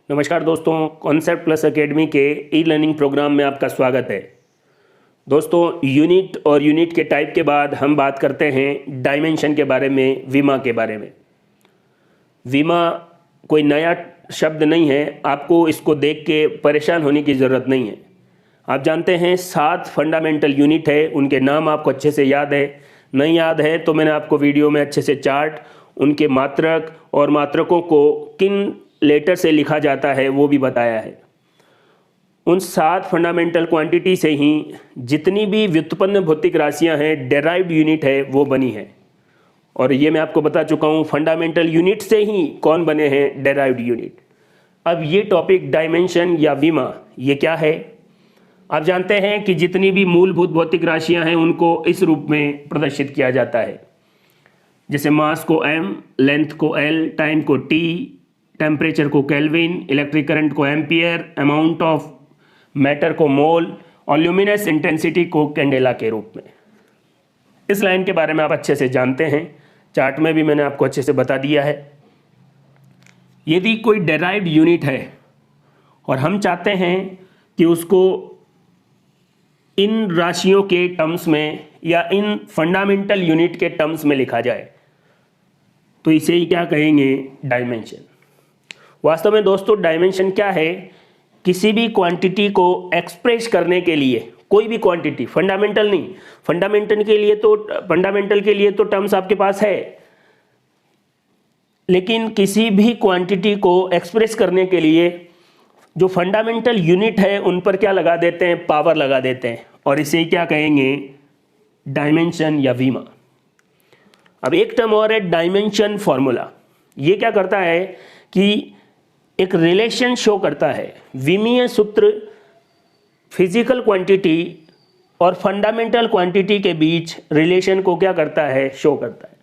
नमस्कार दोस्तों, concept plus academy के ई लर्निंग प्रोग्राम में आपका स्वागत है। दोस्तों, यूनिट और यूनिट के टाइप के बाद हम बात करते हैं डायमेंशन के बारे में, विमा के बारे में। विमा कोई नया शब्द नहीं है, आपको इसको देख के परेशान होने की ज़रूरत नहीं है। आप जानते हैं 7 फंडामेंटल यूनिट है, उनके नाम आपको अच्छे से याद है। नहीं याद है तो मैंने आपको वीडियो में अच्छे से चार्ट, उनके मात्रक और मात्रकों को किन लेटर से लिखा जाता है वो भी बताया है। उन 7 फंडामेंटल क्वांटिटी से ही जितनी भी व्युत्पन्न भौतिक राशियां हैं, डेराइव्ड यूनिट है, वो बनी है। और ये मैं आपको बता चुका हूँ, फंडामेंटल यूनिट से ही कौन बने हैं, डेराइव्ड यूनिट। अब ये टॉपिक डायमेंशन या विमा, ये क्या है? आप जानते हैं कि जितनी भी मूलभूत भौतिक राशियां हैं उनको इस रूप में प्रदर्शित किया जाता है, जैसे मास को m, लेंथ को l, टाइम को t, टेम्परेचर को केल्विन, इलेक्ट्रिक करंट को एम्पियर, अमाउंट ऑफ मैटर को मोल और ल्यूमिनस इंटेंसिटी को कैंडेला के रूप में। इस लाइन के बारे में आप अच्छे से जानते हैं, चार्ट में भी मैंने आपको अच्छे से बता दिया है। यदि कोई डेराइव्ड यूनिट है और हम चाहते हैं कि उसको इन राशियों के टर्म्स में या इन फंडामेंटल यूनिट के टर्म्स में लिखा जाए, तो इसे ही क्या कहेंगे, डायमेंशन। वास्तव में दोस्तों, डायमेंशन क्या है? किसी भी क्वांटिटी को एक्सप्रेस करने के लिए, कोई भी क्वांटिटी, फंडामेंटल नहीं, फंडामेंटल के लिए तो टर्म्स आपके पास है, लेकिन किसी भी क्वांटिटी को एक्सप्रेस करने के लिए जो फंडामेंटल यूनिट है उन पर क्या लगा देते हैं, पावर लगा देते हैं, और इसे क्या कहेंगे, डायमेंशन या विमा। अब एक टर्म और है डायमेंशन फॉर्मूला। ये क्या करता है कि एक रिलेशन शो करता है। विमीय सूत्र फिजिकल क्वांटिटी और फंडामेंटल क्वांटिटी के बीच रिलेशन को क्या करता है, शो करता है।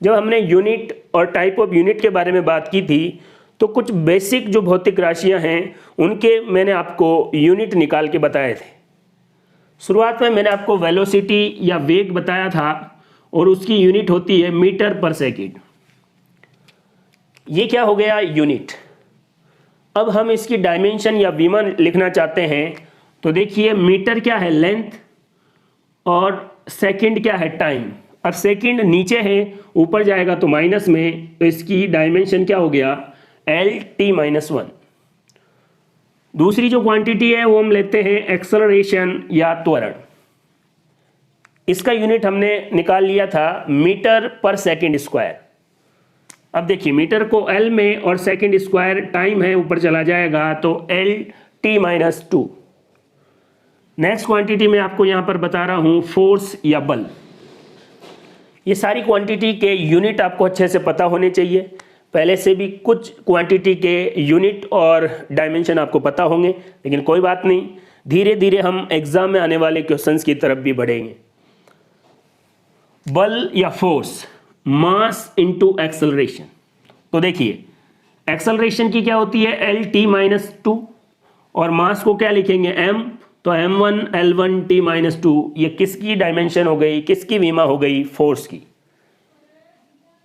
जब हमने यूनिट और टाइप ऑफ यूनिट के बारे में बात की थी, तो कुछ बेसिक जो भौतिक राशियां हैं उनके मैंने आपको यूनिट निकाल के बताए थे। शुरुआत में मैंने आपको वेलोसिटी या वेग बताया था और उसकी यूनिट होती है मीटर पर सेकेंड। ये क्या हो गया, यूनिट। अब हम इसकी डायमेंशन या विमा लिखना चाहते हैं, तो देखिए मीटर क्या है, लेंथ, और सेकंड क्या है, टाइम। अब सेकंड नीचे है, ऊपर जाएगा तो माइनस में, तो इसकी डायमेंशन क्या हो गया, L-T-1। दूसरी जो क्वांटिटी है वो हम लेते हैं एक्सेलरेशन या त्वरण। इसका यूनिट हमने निकाल लिया था मीटर पर सेकंड स्क्वायर। अब देखिए मीटर को L में और सेकंड स्क्वायर टाइम है, ऊपर चला जाएगा तो L-T-2। नेक्स्ट क्वांटिटी में आपको यहां पर बता रहा हूं, फोर्स या बल। ये सारी क्वांटिटी के यूनिट आपको अच्छे से पता होने चाहिए। पहले से भी कुछ क्वांटिटी के यूनिट और डायमेंशन आपको पता होंगे, लेकिन कोई बात नहीं, धीरे धीरे हम एग्जाम में आने वाले क्वेश्चंस की तरफ भी बढ़ेंगे। बल या फोर्स, मास इंटू एक्सेलरेशन। तो देखिए एक्सेलरेशन की क्या होती है, L-T-2, और मास को क्या लिखेंगे, m, तो m1 L1 T-2। ये किसकी डायमेंशन हो गई, किसकी विमा हो गई, फोर्स की।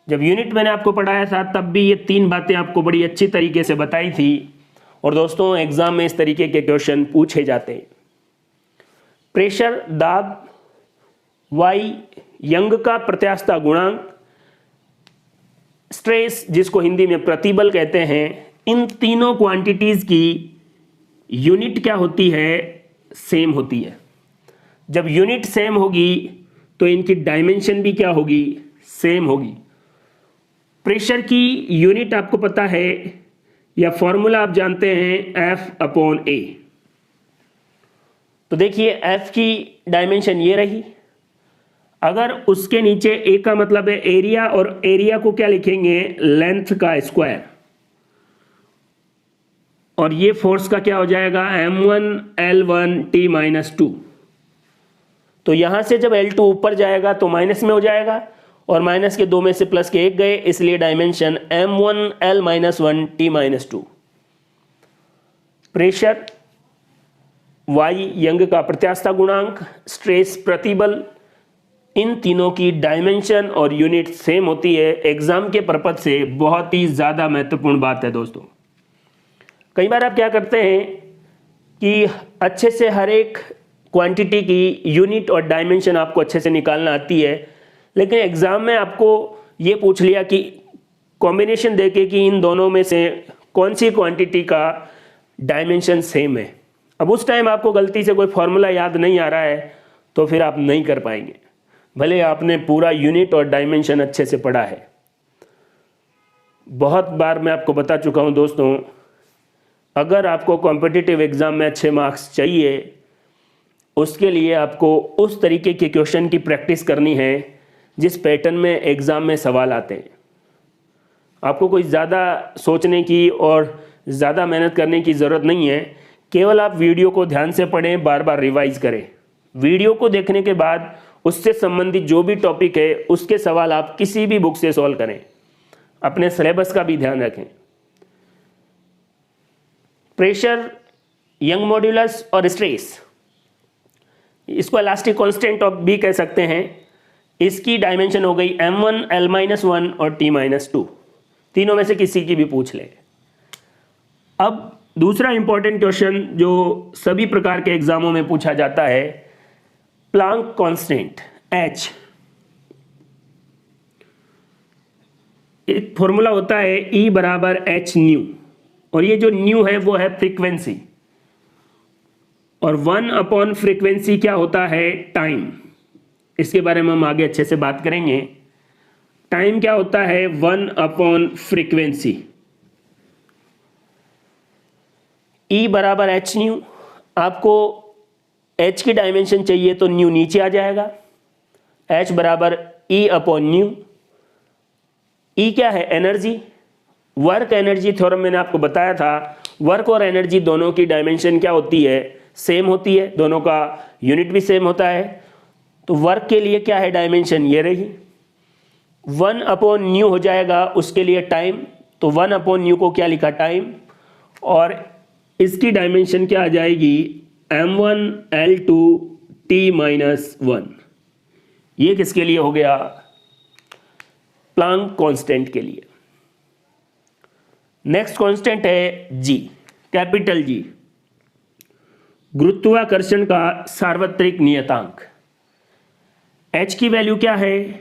जब यूनिट मैंने आपको पढ़ाया था तब भी ये 3 बातें आपको बड़ी अच्छी तरीके से बताई थी। और दोस्तों, एग्जाम में इस तरीके के क्वेश्चन पूछे जाते हैं। प्रेशर, दाब, y यंग का प्रत्यास्थता गुणांक, स्ट्रेस जिसको हिंदी में प्रतिबल कहते हैं, इन तीनों क्वांटिटीज की यूनिट क्या होती है, सेम होती है। जब यूनिट सेम होगी तो इनकी डायमेंशन भी क्या होगी, सेम होगी। प्रेशर की यूनिट आपको पता है, या फॉर्मूला आप जानते हैं, F/A। तो देखिए F की डायमेंशन ये रही। अगर उसके नीचे A का मतलब है एरिया, और एरिया को क्या लिखेंगे, लेंथ का स्क्वायर, और ये फोर्स का क्या हो जाएगा, m1 L1 T-2। तो यहां से जब L2 ऊपर जाएगा तो माइनस में हो जाएगा, और माइनस के 2 में से प्लस के 1 गए, इसलिए dimension m1 L-1 T-2। Pressure, y young का प्रत्यास्थता गुणांक, स्ट्रेस प्रतिबल, इन तीनों की डायमेंशन और यूनिट सेम होती है। एग्जाम के पर्पज से बहुत ही ज़्यादा महत्वपूर्ण बात है दोस्तों। कई बार आप क्या करते हैं कि अच्छे से हर एक क्वांटिटी की यूनिट और डायमेंशन आपको अच्छे से निकालना आती है, लेकिन एग्ज़ाम में आपको ये पूछ लिया कि कॉम्बिनेशन देके कि इन दोनों में से कौन सी क्वांटिटी का डायमेंशन सेम है। अब उस टाइम आपको गलती से कोई फॉर्मूला याद नहीं आ रहा है तो फिर आप नहीं कर पाएंगे, भले आपने पूरा यूनिट और डायमेंशन अच्छे से पढ़ा है। बहुत बार मैं आपको बता चुका हूँ दोस्तों, अगर आपको कॉम्पिटिटिव एग्ज़ाम में अच्छे मार्क्स चाहिए, उसके लिए आपको उस तरीके के क्वेश्चन की प्रैक्टिस करनी है जिस पैटर्न में एग्ज़ाम में सवाल आते हैं। आपको कोई ज़्यादा सोचने की और ज़्यादा मेहनत करने की ज़रूरत नहीं है, केवल आप वीडियो को ध्यान से पढ़ें, बार बार रिवाइज़ करें। वीडियो को देखने के बाद उससे संबंधित जो भी टॉपिक है उसके सवाल आप किसी भी बुक से सॉल्व करें। अपने सिलेबस का भी ध्यान रखें। प्रेशर, यंग मॉड्यूलस और स्ट्रेस, इसको इलास्टिक कांस्टेंट ऑफ भी कह सकते हैं। इसकी डायमेंशन हो गई m1, l-1 और t-2, तीनों में से किसी की भी पूछ ले। अब दूसरा इंपॉर्टेंट क्वेश्चन जो सभी प्रकार के एग्जामों में पूछा जाता है, प्लांक कांस्टेंट h। एक फॉर्मूला होता है E बराबर h न्यू, और ये जो न्यू है वो है फ्रीक्वेंसी, और 1 अपॉन फ्रीक्वेंसी क्या होता है, टाइम। इसके बारे में हम आगे अच्छे से बात करेंगे। टाइम क्या होता है, 1 अपॉन फ्रीक्वेंसी। E बराबर h न्यू, आपको h की डायमेंशन चाहिए तो न्यू नीचे आ जाएगा, h बराबर E अपॉन न्यू। E क्या है, एनर्जी। वर्क एनर्जी थ्योरम मैंने आपको बताया था, वर्क और एनर्जी दोनों की डायमेंशन क्या होती है, सेम होती है, दोनों का यूनिट भी सेम होता है। तो वर्क के लिए क्या है डायमेंशन, ये रही। 1 अपॉन न्यू हो जाएगा उसके लिए टाइम, तो 1 अपॉन न्यू को क्या लिखा, टाइम, और इसकी डायमेंशन क्या आ जाएगी, m1 l2 t-1। ये किसके लिए हो गया, प्लांक कांस्टेंट के लिए। नेक्स्ट कांस्टेंट है G, कैपिटल G, गुरुत्वाकर्षण का सार्वत्रिक नियतांक। h की वैल्यू क्या है,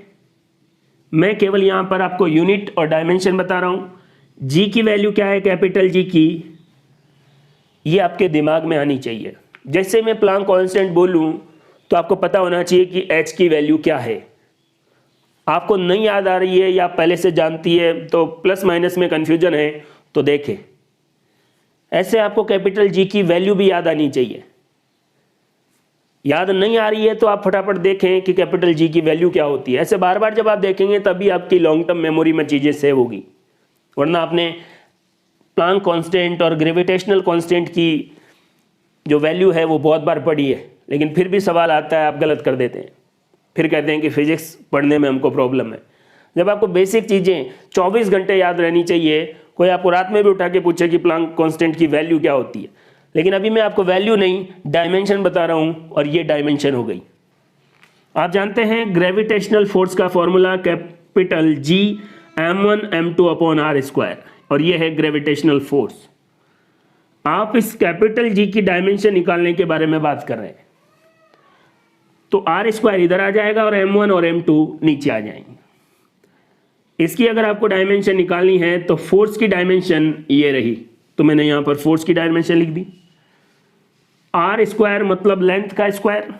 मैं केवल यहां पर आपको यूनिट और डायमेंशन बता रहा हूं। G की वैल्यू क्या है, कैपिटल G की, ये आपके दिमाग में आनी चाहिए। जैसे मैं प्लांक कांस्टेंट बोलूं तो आपको पता होना चाहिए कि h की वैल्यू क्या है। आपको नहीं याद आ रही है या पहले से जानती है तो प्लस माइनस में कंफ्यूजन है तो देखें। ऐसे आपको कैपिटल G की वैल्यू भी याद आनी चाहिए। याद नहीं आ रही है तो आप फटाफट देखें कि कैपिटल G की वैल्यू क्या होती है। ऐसे बार बार जब आप देखेंगे तभी आपकी लॉन्ग टर्म मेमोरी में चीज़ें सेव होगी, वरना आपने प्लांक कांस्टेंट और ग्रेविटेशनल कांस्टेंट की जो वैल्यू है वो बहुत बार पढ़ी है, लेकिन फिर भी सवाल आता है आप गलत कर देते हैं, फिर कहते हैं कि फिजिक्स पढ़ने में हमको प्रॉब्लम है। जब आपको बेसिक चीज़ें 24 घंटे याद रहनी चाहिए, कोई आपको रात में भी उठा के पूछे कि प्लांक कांस्टेंट की वैल्यू क्या होती है, लेकिन अभी मैं आपको वैल्यू नहीं डायमेंशन बता रहा हूँ, और ये डायमेंशन हो गई। आप जानते हैं ग्रेविटेशनल फोर्स का formula capital G m1 m2 upon r square, और ये है ग्रेविटेशनल फोर्स। आप इस कैपिटल G की डायमेंशन निकालने के बारे में बात कर रहे हैं, तो r स्क्वायर इधर आ जाएगा और m1 और m2 नीचे आ जाएंगे। इसकी अगर आपको डायमेंशन निकालनी है तो फोर्स की डायमेंशन ये रही, तो मैंने यहां पर फोर्स की डायमेंशन लिख दी। r स्क्वायर मतलब लेंथ का स्क्वायर,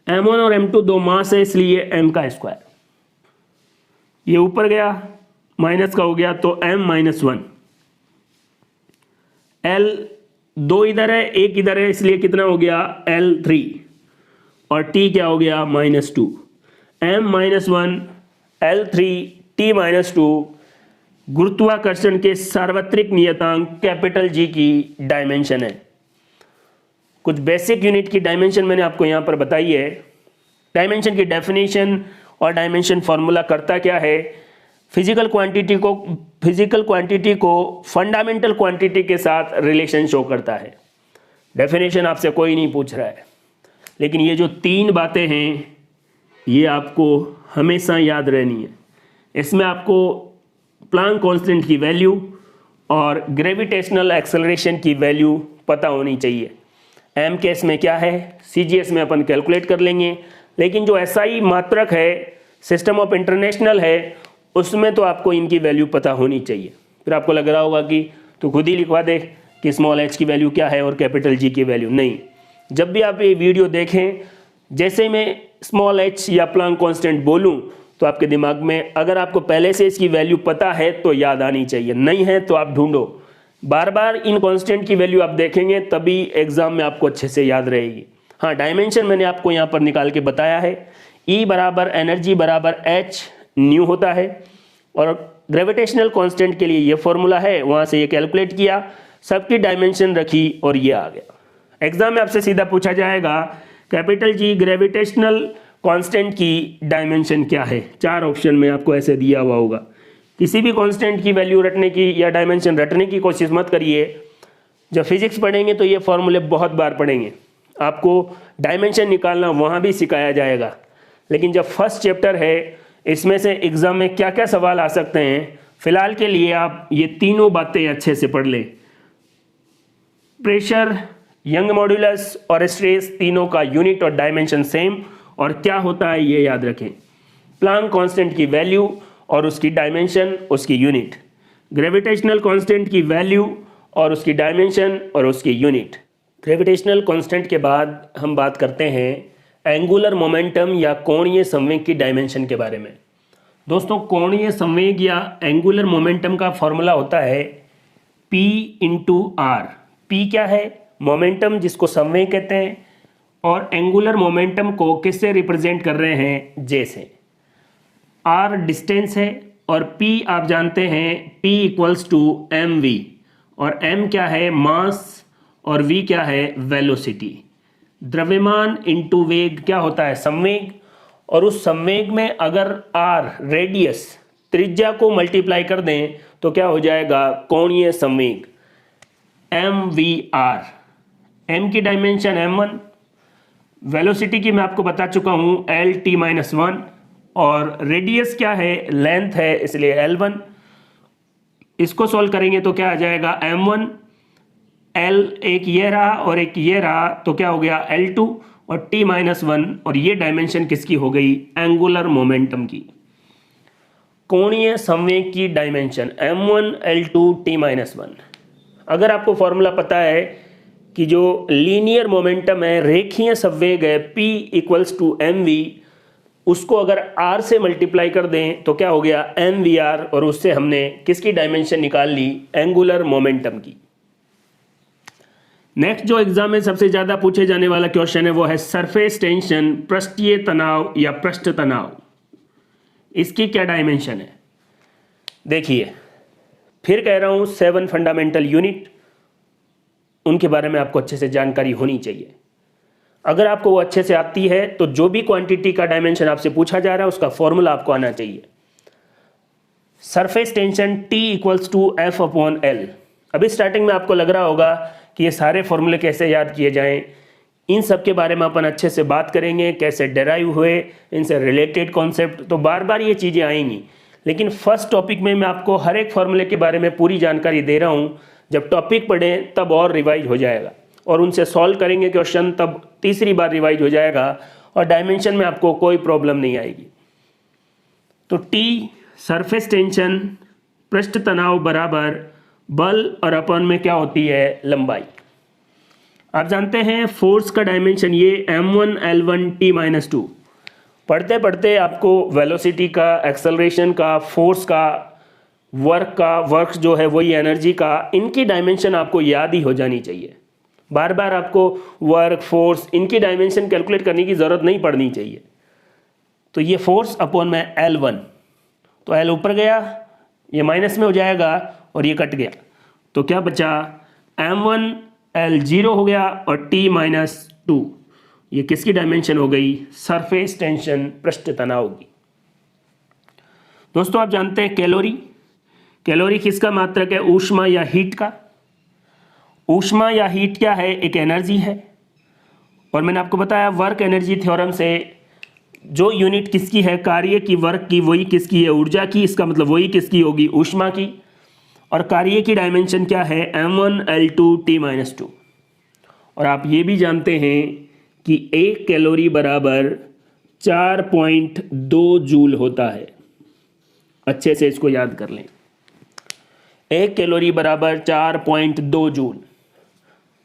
m1 और m2 दो मास है इसलिए m का स्क्वायर, ये ऊपर गया माइनस का हो गया तो m-1, l दो इधर है एक इधर है इसलिए कितना हो गया l3, और t क्या हो गया -2, m-1 l3 t-2 गुरुत्वाकर्षण के सार्वत्रिक नियतांक कैपिटल G की डायमेंशन है। कुछ बेसिक यूनिट की डायमेंशन मैंने आपको यहाँ पर बताई है। डायमेंशन की डेफिनेशन और डायमेंशन फॉर्मूला करता क्या है, फिजिकल क्वांटिटी को फंडामेंटल क्वांटिटी के साथ रिलेशन शो करता है। डेफिनेशन आपसे कोई नहीं पूछ रहा है, लेकिन ये जो तीन बातें हैं ये आपको हमेशा याद रहनी है। इसमें आपको प्लांक कांस्टेंट की वैल्यू और ग्रेविटेशनल एक्सेलरेशन की वैल्यू पता होनी चाहिए। एम केस में क्या है, CGS में अपन कैलकुलेट कर लेंगे, लेकिन जो SI मात्रक है, सिस्टम ऑफ इंटरनेशनल है, उसमें तो आपको इनकी वैल्यू पता होनी चाहिए। फिर आपको लग रहा होगा कि तो खुद ही लिखवा दे कि स्मॉल h की वैल्यू क्या है और कैपिटल G की वैल्यू। नहीं, जब भी आप ये वीडियो देखें, जैसे मैं स्मॉल h या प्लांक कांस्टेंट बोलूं तो आपके दिमाग में अगर आपको पहले से इसकी वैल्यू पता है तो याद आनी चाहिए, नहीं है तो आप ढूंढो। बार बार इन कांस्टेंट की वैल्यू आप देखेंगे तभी एग्जाम में आपको अच्छे से याद रहेगी। हाँ, डायमेंशन मैंने आपको यहाँ पर निकाल के बताया है। E बराबर एनर्जी बराबर H न्यू होता है, और ग्रेविटेशनल कांस्टेंट के लिए ये फॉर्मूला है, वहाँ से ये कैलकुलेट किया, सबकी डायमेंशन रखी और ये आ गया। एग्जाम में आपसे सीधा पूछा जाएगा कैपिटल G ग्रेविटेशनल कांस्टेंट की डायमेंशन क्या है। 4 ऑप्शन में आपको ऐसे दिया हुआ होगा। किसी भी कांस्टेंट की वैल्यू रटने की या डायमेंशन रटने की कोशिश मत करिए। जब फिजिक्स पढ़ेंगे तो ये फॉर्मूले बहुत बार पढ़ेंगे, आपको डायमेंशन निकालना वहाँ भी सिखाया जाएगा। लेकिन जब फर्स्ट चैप्टर है, इसमें से एग्जाम में क्या क्या सवाल आ सकते हैं, फिलहाल के लिए आप ये तीनों बातें अच्छे से पढ़ लें। प्रेशर, यंग मॉड्यूलस और स्ट्रेस, तीनों का यूनिट और डायमेंशन सेम, और क्या होता है ये याद रखें। प्लांक कांस्टेंट की वैल्यू और उसकी डायमेंशन, उसकी यूनिट। ग्रेविटेशनल कांस्टेंट की वैल्यू और उसकी डायमेंशन और उसकी यूनिट। ग्रेविटेशनल कांस्टेंट के बाद हम बात करते हैं एंगुलर मोमेंटम या कोणीय संवेग की डायमेंशन के बारे में। दोस्तों, कोणीय संवेग या एंगुलर मोमेंटम का फॉर्मूला होता है P × R। P क्या है? मोमेंटम, जिसको संवेग कहते हैं, और एंगुलर मोमेंटम को किससे रिप्रेजेंट कर रहे हैं? J से। R डिस्टेंस है और P आप जानते हैं P = mv, और m क्या है? मास, और v क्या है? वेलोसिटी। द्रव्यमान इंटू वेग क्या होता है? संवेग। और उस संवेग में अगर r रेडियस, त्रिज्या को मल्टीप्लाई कर दें तो क्या हो जाएगा? कोणीय संवेग mvr। m की डायमेंशन m1, वेलोसिटी की मैं आपको बता चुका हूं Lt-1, और रेडियस क्या है? लेंथ है, इसलिए L1। इसको सॉल्व करेंगे तो क्या आ जाएगा? m1 L, एक ये रहा और एक ये रहा, तो क्या हो गया? L2 और T-1, और ये डायमेंशन किसकी हो गई? एंगुलर मोमेंटम की। कोणीय संवेग की डायमेंशन m1 L2 T-1। अगर आपको फॉर्मूला पता है कि जो लीनियर मोमेंटम है, रेखीय संवेग है, P = mv, उसको अगर r से मल्टीप्लाई कर दें तो क्या हो गया? mvr, और उससे हमने किसकी डायमेंशन निकाल ली? एंगुलर मोमेंटम की। नेक्स्ट जो एग्जाम में सबसे ज़्यादा पूछे जाने वाला क्वेश्चन है वो है सरफेस टेंशन, पृष्ठीय तनाव या पृष्ठ तनाव। इसकी क्या डायमेंशन है? देखिए, फिर कह रहा हूँ 7 फंडामेंटल यूनिट, उनके बारे में आपको अच्छे से जानकारी होनी चाहिए। अगर आपको वो अच्छे से आती है तो जो भी क्वांटिटी का डायमेंशन आपसे पूछा जा रहा है उसका फॉर्मूला आपको आना चाहिए। Surface tension T = F/L। अभी स्टार्टिंग में आपको लग रहा होगा कि ये सारे फॉर्मूले कैसे याद किए जाएं, इन सब के बारे में अपन अच्छे से बात करेंगे, कैसे डेराइव हुए, इनसे रिलेटेड कॉन्सेप्ट, तो बार बार ये चीज़ें आएंगी। लेकिन फर्स्ट टॉपिक में मैं आपको हर एक फॉर्मूले के बारे में पूरी जानकारी दे रहा हूँ। जब टॉपिक पढ़ें तब और रिवाइज हो जाएगा, और उनसे सॉल्व करेंगे क्वेश्चन तब तीसरी बार रिवाइज हो जाएगा, और डायमेंशन में आपको कोई प्रॉब्लम नहीं आएगी। तो T सरफेस टेंशन, पृष्ठ तनाव बराबर बल, और अपन में क्या होती है? लंबाई। आप जानते हैं फोर्स का डायमेंशन ये m1 L1 T-2। पढ़ते पढ़ते आपको वेलोसिटी का, एक्सेलरेशन का, फोर्स का, वर्क जो है वही एनर्जी का, इनकी डायमेंशन आपको याद ही हो जानी चाहिए। बार बार आपको वर्क, फोर्स, इनकी डायमेंशन कैलकुलेट करने की ज़रूरत नहीं पड़नी चाहिए। तो ये फोर्स अपॉन में L1, तो L ऊपर गया, ये माइनस में हो जाएगा और ये कट गया, तो क्या बचा? m1 L0 हो गया और T-2। ये किसकी डायमेंशन हो गई? सरफेस टेंशन, पृष्ठ तनाव की। दोस्तों, आप जानते हैं कैलोरी किसका मात्रक है? ऊष्मा या हीट का। ऊष्मा या हीट क्या है? एक एनर्जी है, और मैंने आपको बताया वर्क एनर्जी थ्योरम से जो यूनिट किसकी है? कार्य की, वर्क की, वही किसकी है? ऊर्जा की। इसका मतलब वही किसकी होगी? ऊष्मा की। और कार्य की डायमेंशन क्या है, m1l2t-2। और आप ये भी जानते हैं कि 1 कैलोरी बराबर 4.2 जूल होता है। अच्छे से इसको याद कर लें, 1 कैलोरी बराबर 4.2 जूल।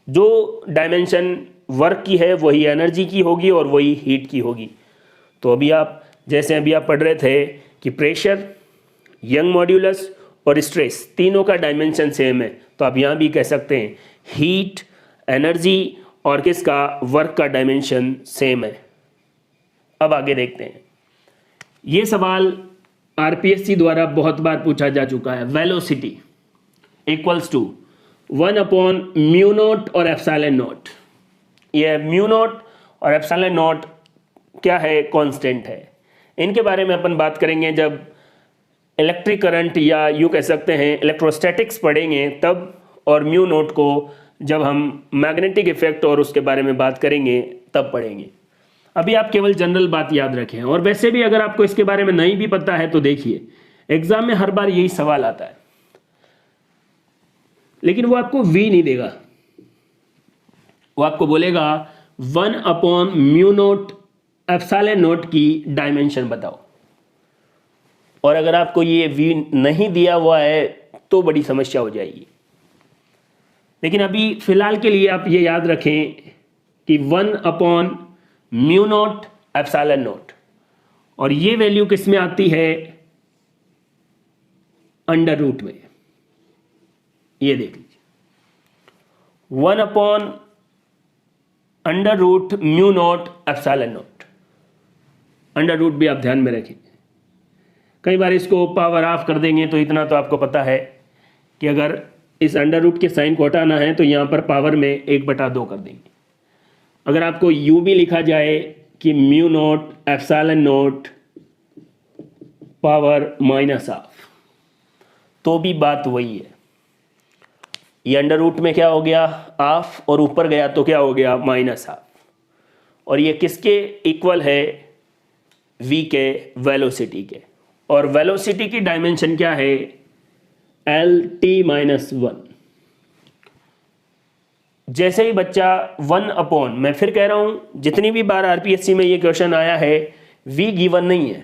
जो डायमेंशन वर्क की है वही एनर्जी की होगी और वही हीट की होगी। तो अभी आप जैसे अभी आप पढ़ रहे थे कि प्रेशर, यंग मॉड्यूलस और स्ट्रेस तीनों का डायमेंशन सेम है, तो आप यहाँ भी कह सकते हैं हीट, एनर्जी और किसका, वर्क का डायमेंशन सेम है। अब आगे देखते हैं, ये सवाल आरपीएससी द्वारा बहुत बार पूछा जा चुका है। वेलोसिटी इक्वल्स टू 1/μ0 और एप्सिलॉन नॉट। ये μ0 और एप्सिलॉन नॉट क्या है, कांस्टेंट है। इनके बारे में अपन बात करेंगे जब इलेक्ट्रिक करंट या यूँ कह सकते हैं इलेक्ट्रोस्टैटिक्स पढ़ेंगे तब, और μ0 को जब हम मैग्नेटिक इफेक्ट और उसके बारे में बात करेंगे तब पढ़ेंगे। अभी आप केवल जनरल बात याद रखें। और वैसे भी अगर आपको इसके बारे में नहीं भी पता है तो देखिए, एग्जाम में हर बार यही सवाल आता है, लेकिन वो आपको v नहीं देगा, वो आपको बोलेगा 1/μ0 एप्सिलॉन नॉट की डायमेंशन बताओ। और अगर आपको ये v नहीं दिया हुआ है तो बड़ी समस्या हो जाएगी। लेकिन अभी फिलहाल के लिए आप ये याद रखें कि 1/μ0 एप्सिलॉन नॉट, और ये वैल्यू किस में आती है, अंडर रूट में। ये देख लीजिए 1/√μ0 एप्सिलॉन नॉट। अंडर रूट भी आप ध्यान में रखें। कई बार इसको पावर ऑफ कर देंगे तो इतना तो आपको पता है कि अगर इस अंडर रूट के साइन को हटाना है तो यहाँ पर पावर में 1/2 कर देंगे। अगर आपको यूं भी लिखा जाए कि μ0 एप्सिलॉन नॉट पावर -12 तो भी बात वही है। ये अंडर रूट में क्या हो गया, हाफ, और ऊपर गया तो क्या हो गया, -12। और ये किसके इक्वल है, v के, वेलोसिटी के। और वेलोसिटी की डायमेंशन क्या है, L-T-1। जैसे ही बच्चा 1/, मैं फिर कह रहा हूं जितनी भी बार आरपीएससी में ये क्वेश्चन आया है, v गिवन नहीं है,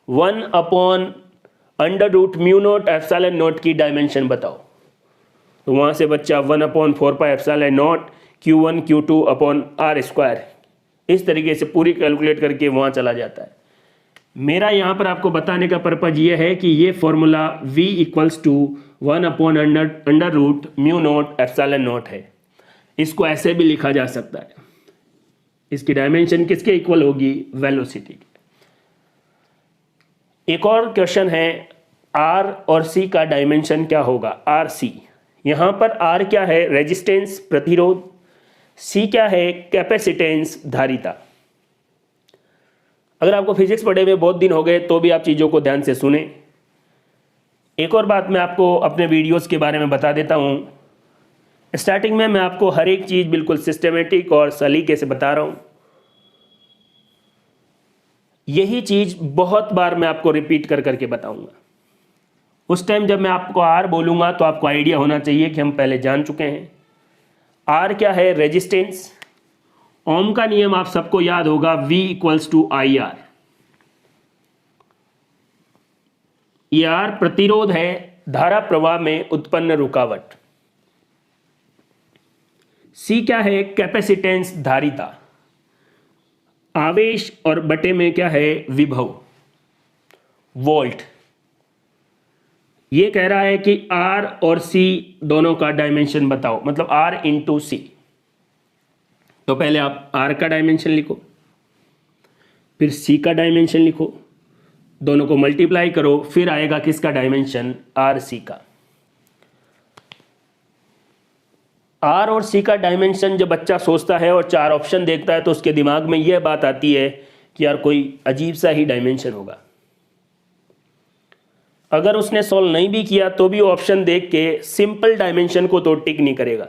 1/√μ0 एप्सिलॉन नॉट की डायमेंशन बताओ। तो वहां से बच्चा 1/4πε0 Q1 Q2/r², इस तरीके से पूरी कैलकुलेट करके वहां चला जाता है। मेरा यहाँ पर आपको बताने का पर्पज ये है कि ये formula v equals to 1/√μ0 epsilon naught है। इसको ऐसे भी लिखा जा सकता है, इसकी डायमेंशन किसके इक्वल होगी, वेलोसिटी की। एक और क्वेश्चन है, r और c का डायमेंशन क्या होगा, RC। यहाँ पर r क्या है, रेजिस्टेंस, प्रतिरोध, c क्या है, कैपेसिटेंस, धारिता। अगर आपको फिजिक्स पढ़े हुए बहुत दिन हो गए तो भी आप चीज़ों को ध्यान से सुने। एक और बात मैं आपको अपने वीडियोस के बारे में बता देता हूँ। स्टार्टिंग में मैं आपको हर एक चीज़ बिल्कुल सिस्टमेटिक और सलीके से बता रहा हूँ। यही चीज़ बहुत बार मैं आपको रिपीट कर करके बताऊँगा। उस टाइम जब मैं आपको आर बोलूँगा तो आपको आइडिया होना चाहिए कि हम पहले जान चुके हैं। आर क्या है, रेजिस्टेंस। ओम का नियम आप सबको याद होगा, V इक्वल्स टू IR। ये R प्रतिरोध है, धारा प्रवाह में उत्पन्न रुकावट। C क्या है, कैपेसिटेंस, धारिता। आवेश और बटे में क्या है, विभव, वोल्ट। ये कह रहा है कि R और C दोनों का डायमेंशन बताओ, मतलब R इंटू C। तो पहले आप R का डायमेंशन लिखो, फिर C का डायमेंशन लिखो, दोनों को मल्टीप्लाई करो, फिर आएगा किसका डायमेंशन, RC का। R और C का डायमेंशन जब बच्चा सोचता है और 4 ऑप्शन देखता है तो उसके दिमाग में यह बात आती है कि यार कोई अजीब सा ही डायमेंशन होगा। अगर उसने सॉल्व नहीं भी किया तो भी ऑप्शन देख के सिंपल डायमेंशन को तो टिक नहीं करेगा,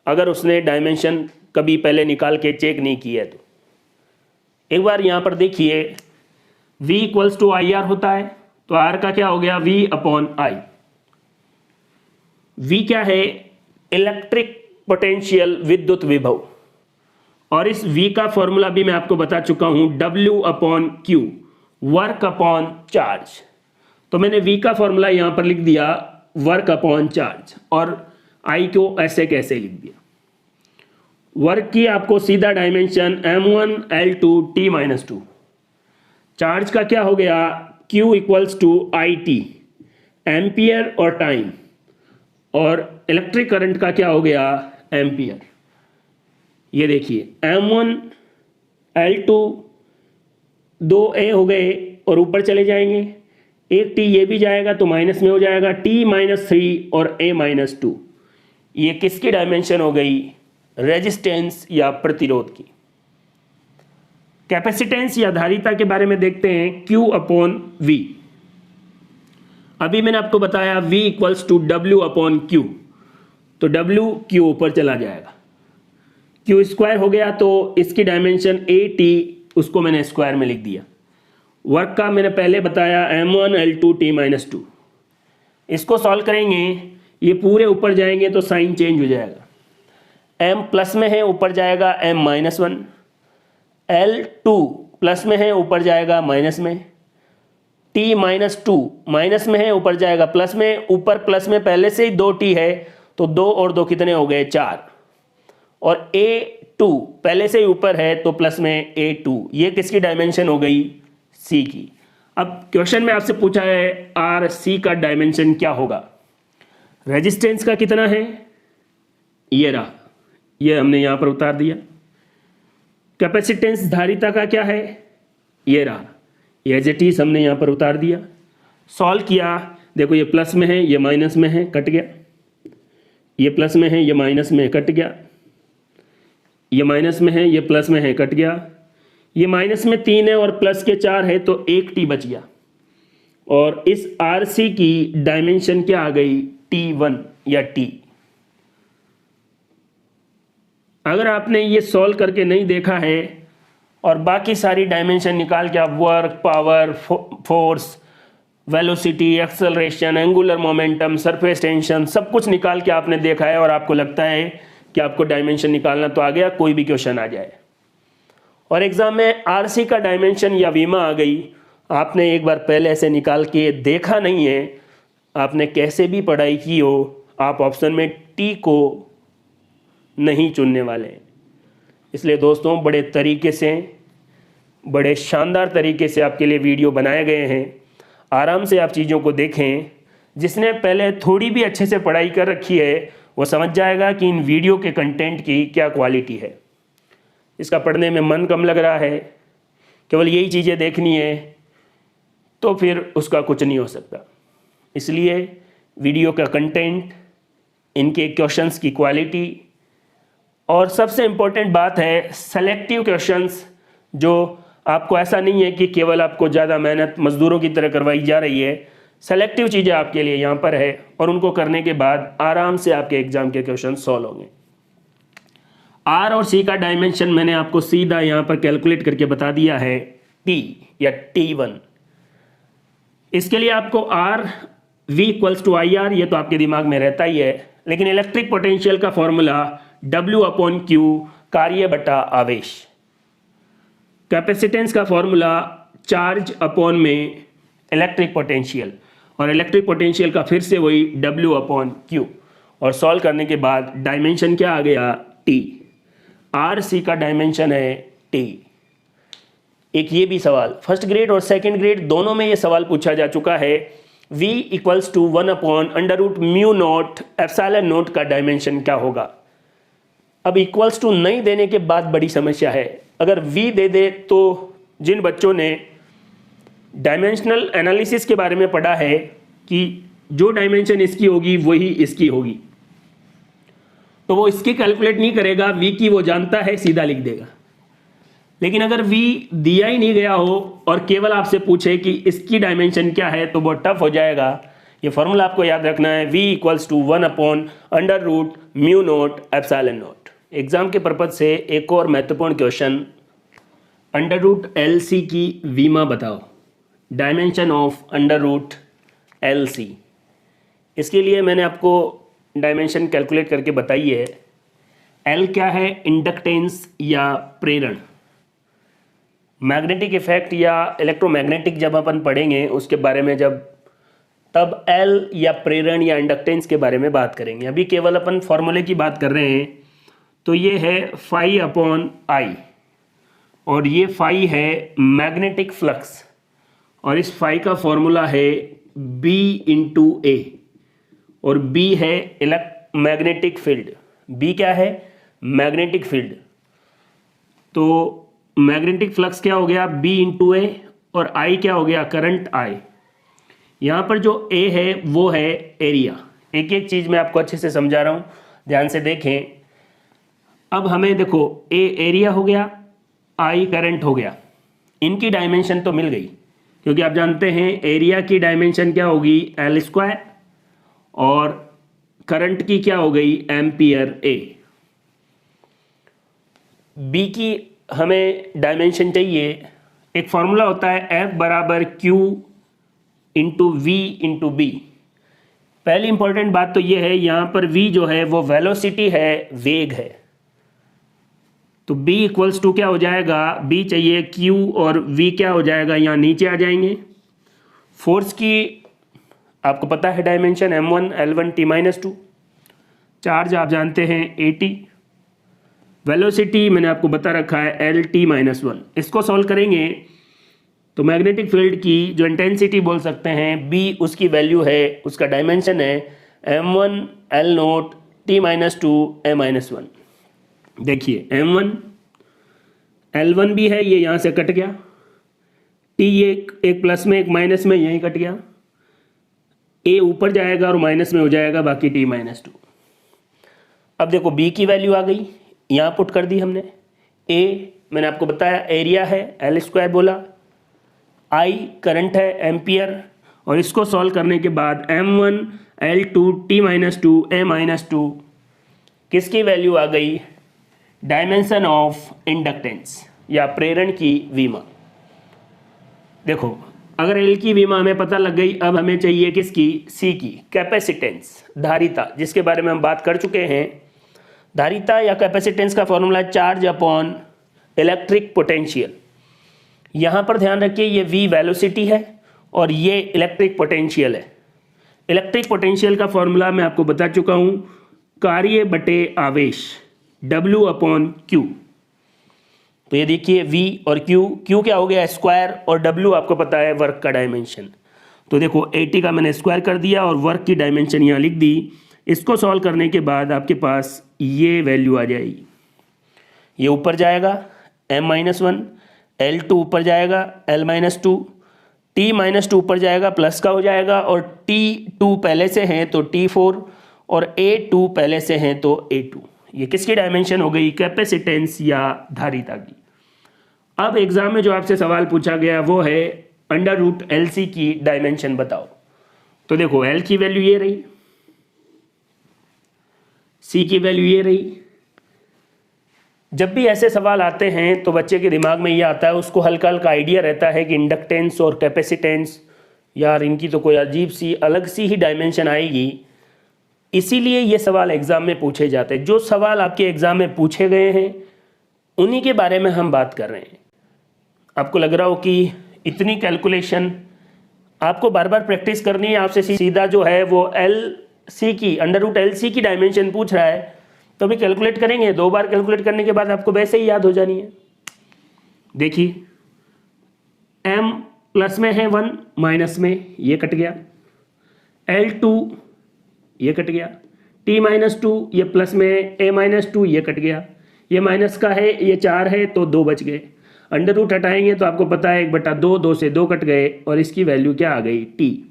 अगर उसने डायमेंशन कभी पहले निकाल के चेक नहीं किया है तो। एक बार यहाँ पर देखिए, V इक्वल्स टू IR होता है, तो R का क्या हो गया, V अपॉन I। V क्या है? इलेक्ट्रिक पोटेंशियल, विद्युत विभव। और इस V का फॉर्मूला भी मैं आपको बता चुका हूं, W/Q, वर्क अपॉन चार्ज। तो मैंने V का फॉर्मूला यहां पर लिख दिया, वर्क अपॉन चार्ज, और I को ऐसे कैसे लिख दिया। वर्क की आपको सीधा dimension m1 L2 T-2। Charge का क्या हो गया? Q equals to IT, ampere और टाइम। और इलेक्ट्रिक करंट का क्या हो गया? एम्पियर। ये देखिए m1 L2, 2A हो गए और ऊपर चले जाएंगे, एक T ये भी जाएगा तो माइनस में हो जाएगा, T-3 और A-2। ये किसकी डायमेंशन हो गई? रेजिस्टेंस या प्रतिरोध की। कैपेसिटेंस या धारिता के बारे में देखते हैं, Q/V। अभी मैंने आपको बताया V इक्वल्स टू W/Q, तो W Q ऊपर चला जाएगा, Q स्क्वायर हो गया, तो इसकी डायमेंशन AT, उसको मैंने स्क्वायर में लिख दिया। वर्क का मैंने पहले बताया m1 L2 T-2। इसको सॉल्व करेंगे, ये पूरे ऊपर जाएंगे तो साइन चेंज हो जाएगा, m प्लस में है ऊपर जाएगा m-1, L2 प्लस में है ऊपर जाएगा माइनस में, T-2 माइनस में है ऊपर जाएगा प्लस में, ऊपर प्लस में पहले से ही 2T है तो 2 और 2 कितने हो गए? 4। और A2 पहले से ही ऊपर है तो प्लस में A2। ये किसकी डायमेंशन हो गई? C की। अब क्वेश्चन में आपसे पूछा है RC का डायमेंशन क्या होगा। रेजिस्टेंस का कितना है? ये रहा, ये हमने यहां पर उतार दिया। कैपेसिटेंस धारिता का क्या है? ये रहा, एज इट इज हमने यहां पर उतार दिया। सॉल्व किया, देखो ये प्लस में है, ये माइनस में है, कट गया। ये प्लस में है, ये माइनस में है, कट गया। ये माइनस में है, ये प्लस में है, कट गया। ये माइनस में 3 है और प्लस के 4 है तो 1 T बच गया। और इस RC की डायमेंशन क्या आ गई? T1 या T। अगर आपने ये सॉल्व करके नहीं देखा है और बाकी सारी डायमेंशन निकाल के आप work, power, force, velocity, acceleration, angular momentum, surface tension, सब कुछ निकाल के आपने देखा है और आपको लगता है कि आपको डायमेंशन निकालना तो आ गया, कोई भी क्वेश्चन आ जाए और एग्जाम में RC का डायमेंशन या वीमा आ गई, आपने एक बार पहले ऐसे निकाल के देखा नहीं है, आपने कैसे भी पढ़ाई की हो, आप ऑप्शन में T को नहीं चुनने वाले हैं। इसलिए दोस्तों बड़े तरीके से, बड़े शानदार तरीके से आपके लिए वीडियो बनाए गए हैं। आराम से आप चीज़ों को देखें। जिसने पहले थोड़ी भी अच्छे से पढ़ाई कर रखी है वो समझ जाएगा कि इन वीडियो के कंटेंट की क्या क्वालिटी है। इसका पढ़ने में मन कम लग रहा है, केवल यही चीज़ें देखनी है, तो फिर उसका कुछ नहीं हो सकता। इसलिए वीडियो का कंटेंट, इनके क्वेश्चंस की क्वालिटी और सबसे इम्पोर्टेंट बात है सेलेक्टिव क्वेश्चंस, जो आपको ऐसा नहीं है कि केवल आपको ज़्यादा मेहनत मज़दूरों की तरह करवाई जा रही है। सेलेक्टिव चीज़ें आपके लिए यहाँ पर है और उनको करने के बाद आराम से आपके एग्ज़ाम के क्वेश्चन सॉल्व होंगे। R और C का डायमेंशन मैंने आपको सीधा यहाँ पर कैलकुलेट करके बता दिया है, T या T1। इसके लिए आपको R V equals to IR, ये तो आपके दिमाग में रहता ही है, लेकिन इलेक्ट्रिक पोटेंशियल का फॉर्मूला W/Q, कार्य बटा आवेश। कैपेसिटेंस का फॉर्मूला चार्ज अपॉन में इलेक्ट्रिक पोटेंशियल, और इलेक्ट्रिक पोटेंशियल का फिर से वही W/Q। और सॉल्व करने के बाद डायमेंशन क्या आ गया? T। RC का डायमेंशन है T। एक ये भी सवाल फर्स्ट ग्रेड और सेकंड ग्रेड दोनों में ये सवाल पूछा जा चुका है। V इक्वल्स टू 1/√μ0 ε0 का डायमेंशन क्या होगा। अब इक्वल्स टू नहीं देने के बाद बड़ी समस्या है। अगर V दे दे तो जिन बच्चों ने डायमेंशनल एनालिसिस के बारे में पढ़ा है कि जो डायमेंशन इसकी होगी वही इसकी होगी, तो वो इसकी कैलकुलेट नहीं करेगा, V की वो जानता है, सीधा लिख देगा। लेकिन अगर V दिया ही नहीं गया हो और केवल आपसे पूछे कि इसकी डायमेंशन क्या है तो बहुत टफ हो जाएगा। ये फॉर्मूला आपको याद रखना है, V इक्वल्स टू 1/√μ0 ε0। एग्जाम के पर्पज से एक और महत्वपूर्ण क्वेश्चन, √LC की वीमा बताओ, डायमेंशन ऑफ √LC। इसके लिए मैंने आपको डायमेंशन कैलकुलेट करके बताइए। एल क्या है? इंडक्टेंस या प्रेरण। मैग्नेटिक इफेक्ट या इलेक्ट्रोमैग्नेटिक जब अपन पढ़ेंगे उसके बारे में, जब तब एल या प्रेरण या इंडक्टेंस के बारे में बात करेंगे। अभी केवल अपन फॉर्मूले की बात कर रहे हैं। तो ये है फाई अपॉन आई, और ये फाई है मैग्नेटिक फ्लक्स, और इस फाई का फॉर्मूला है B इंटू ए, और B है मैग्नेटिक फील्ड। B क्या है? Magnetic field. तो मैग्नेटिक फ्लक्स क्या हो गया? B इंटू ए, और I क्या हो गया? Current I। यहाँ पर जो A है वो है एरिया। एक एक चीज़ मैं आपको अच्छे से समझा रहा हूँ, ध्यान से देखें। अब हमें देखो, A एरिया हो गया, I करंट हो गया, इनकी डायमेंशन तो मिल गई, क्योंकि आप जानते हैं एरिया की डायमेंशन क्या होगी? L स्क्वायर, और करंट की क्या हो गई? Ampere A। B की हमें डायमेंशन चाहिए। एक फॉर्मूला होता है F बराबर Q into V into B। पहली इंपॉर्टेंट बात तो ये है, यहाँ पर V जो है वो वेलोसिटी है, वेग है। तो B इक्वल्स टू क्या हो जाएगा? B चाहिए Q, और V क्या हो जाएगा? यहाँ नीचे आ जाएंगे। फोर्स की आपको पता है dimension M1 L1 T-2। Charge आप जानते हैं AT। वेलोसिटी मैंने आपको बता रखा है LT-1। इसको सॉल्व करेंगे तो मैग्नेटिक फील्ड की जो इंटेंसिटी बोल सकते हैं B, उसकी वैल्यू है, उसका डायमेंशन है M1 L0 T-2 A-1। देखिए M1 L1 भी है, ये यहाँ से कट गया, T एक प्लस में एक माइनस में यहीं कट गया, A ऊपर जाएगा और माइनस में हो जाएगा, बाकी T-2। अब देखो B की वैल्यू आ गई, यहाँ पुट कर दी हमने। A मैंने आपको बताया एरिया है, L स्क्वायर बोला, I करंट है, एम्पियर, और इसको सॉल्व करने के बाद M1 L2 T-2 A-2 किसकी वैल्यू आ गई? डायमेंशन ऑफ इंडक्टेंस या प्रेरण की विमा। देखो, अगर एल की विमा हमें पता लग गई, अब हमें चाहिए किसकी? सी की, कैपेसिटेंस, धारिता, जिसके बारे में हम बात कर चुके हैं। धारिता या कैपेसिटेंस का formula charge upon electric potential. यहाँ पर ध्यान रखिए, ये V वेलोसिटी है और ये इलेक्ट्रिक पोटेंशियल है। इलेक्ट्रिक पोटेंशियल का फॉर्मूला मैं आपको बता चुका हूँ, कार्य बटे आवेश, W अपॉन Q। तो ये देखिए V और Q क्या हो गया? स्क्वायर, और W आपको पता है वर्क का डायमेंशन। तो देखो 80 का मैंने स्क्वायर कर दिया और वर्क की डायमेंशन यहाँ लिख दी। इसको सॉल्व करने के बाद आपके पास ये वैल्यू आ जाएगी, ये ऊपर जाएगा M-1, L2 ऊपर जाएगा L-2, T-2 ऊपर जाएगा, प्लस का हो जाएगा, और T2 पहले से हैं तो T4, और A2 पहले से हैं तो A2। ये किसकी डायमेंशन हो गई? कैपेसिटेंस या धारिता की। अब एग्जाम में जो आपसे सवाल पूछा गया वो है √LC की डायमेंशन बताओ। तो देखो L की वैल्यू ये रही, C की वैल्यू ये रही। जब भी ऐसे सवाल आते हैं तो बच्चे के दिमाग में ये आता है, उसको हल्का हल्का आइडिया रहता है कि इंडक्टेंस और कैपेसिटेंस, यार इनकी तो कोई अजीब सी अलग सी ही डायमेंशन आएगी, इसीलिए ये सवाल एग्ज़ाम में पूछे जाते हैं। जो सवाल आपके एग्ज़ाम में पूछे गए हैं उन्हीं के बारे में हम बात कर रहे हैं। आपको लग रहा हो कि इतनी कैलकुलेशन आपको बार बार प्रैक्टिस करनी है, आपसे सीधा जो है वो LC की, √LC की डायमेंशन पूछ रहा है, तो अभी कैलकुलेट करेंगे। 2 बार कैलकुलेट करने के बाद आपको वैसे ही याद हो जानी है। देखिए M प्लस में है 1, माइनस में ये कट गया, L2 ये कट गया, T-2 ये प्लस में A-2 ये कट गया, ये माइनस का है, ये 4 है तो 2 बच गए। अंडर रूट हटाएंगे तो आपको पता है 1/2, 2 से 2 कट गए, और इसकी वैल्यू क्या आ गई? T।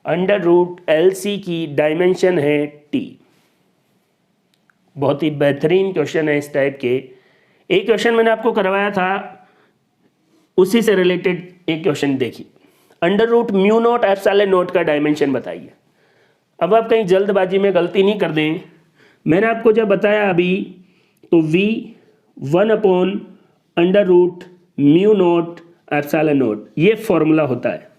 √LC की डायमेंशन है T। बहुत ही बेहतरीन क्वेश्चन है इस टाइप के। एक क्वेश्चन मैंने आपको करवाया था, उसी से रिलेटेड एक क्वेश्चन देखिए, √μ0 ε0 का डायमेंशन बताइए। अब आप कहीं जल्दबाजी में गलती नहीं कर दें। मैंने आपको जब बताया अभी, तो V 1/√μ0 ε0 ये फॉर्मूला होता है।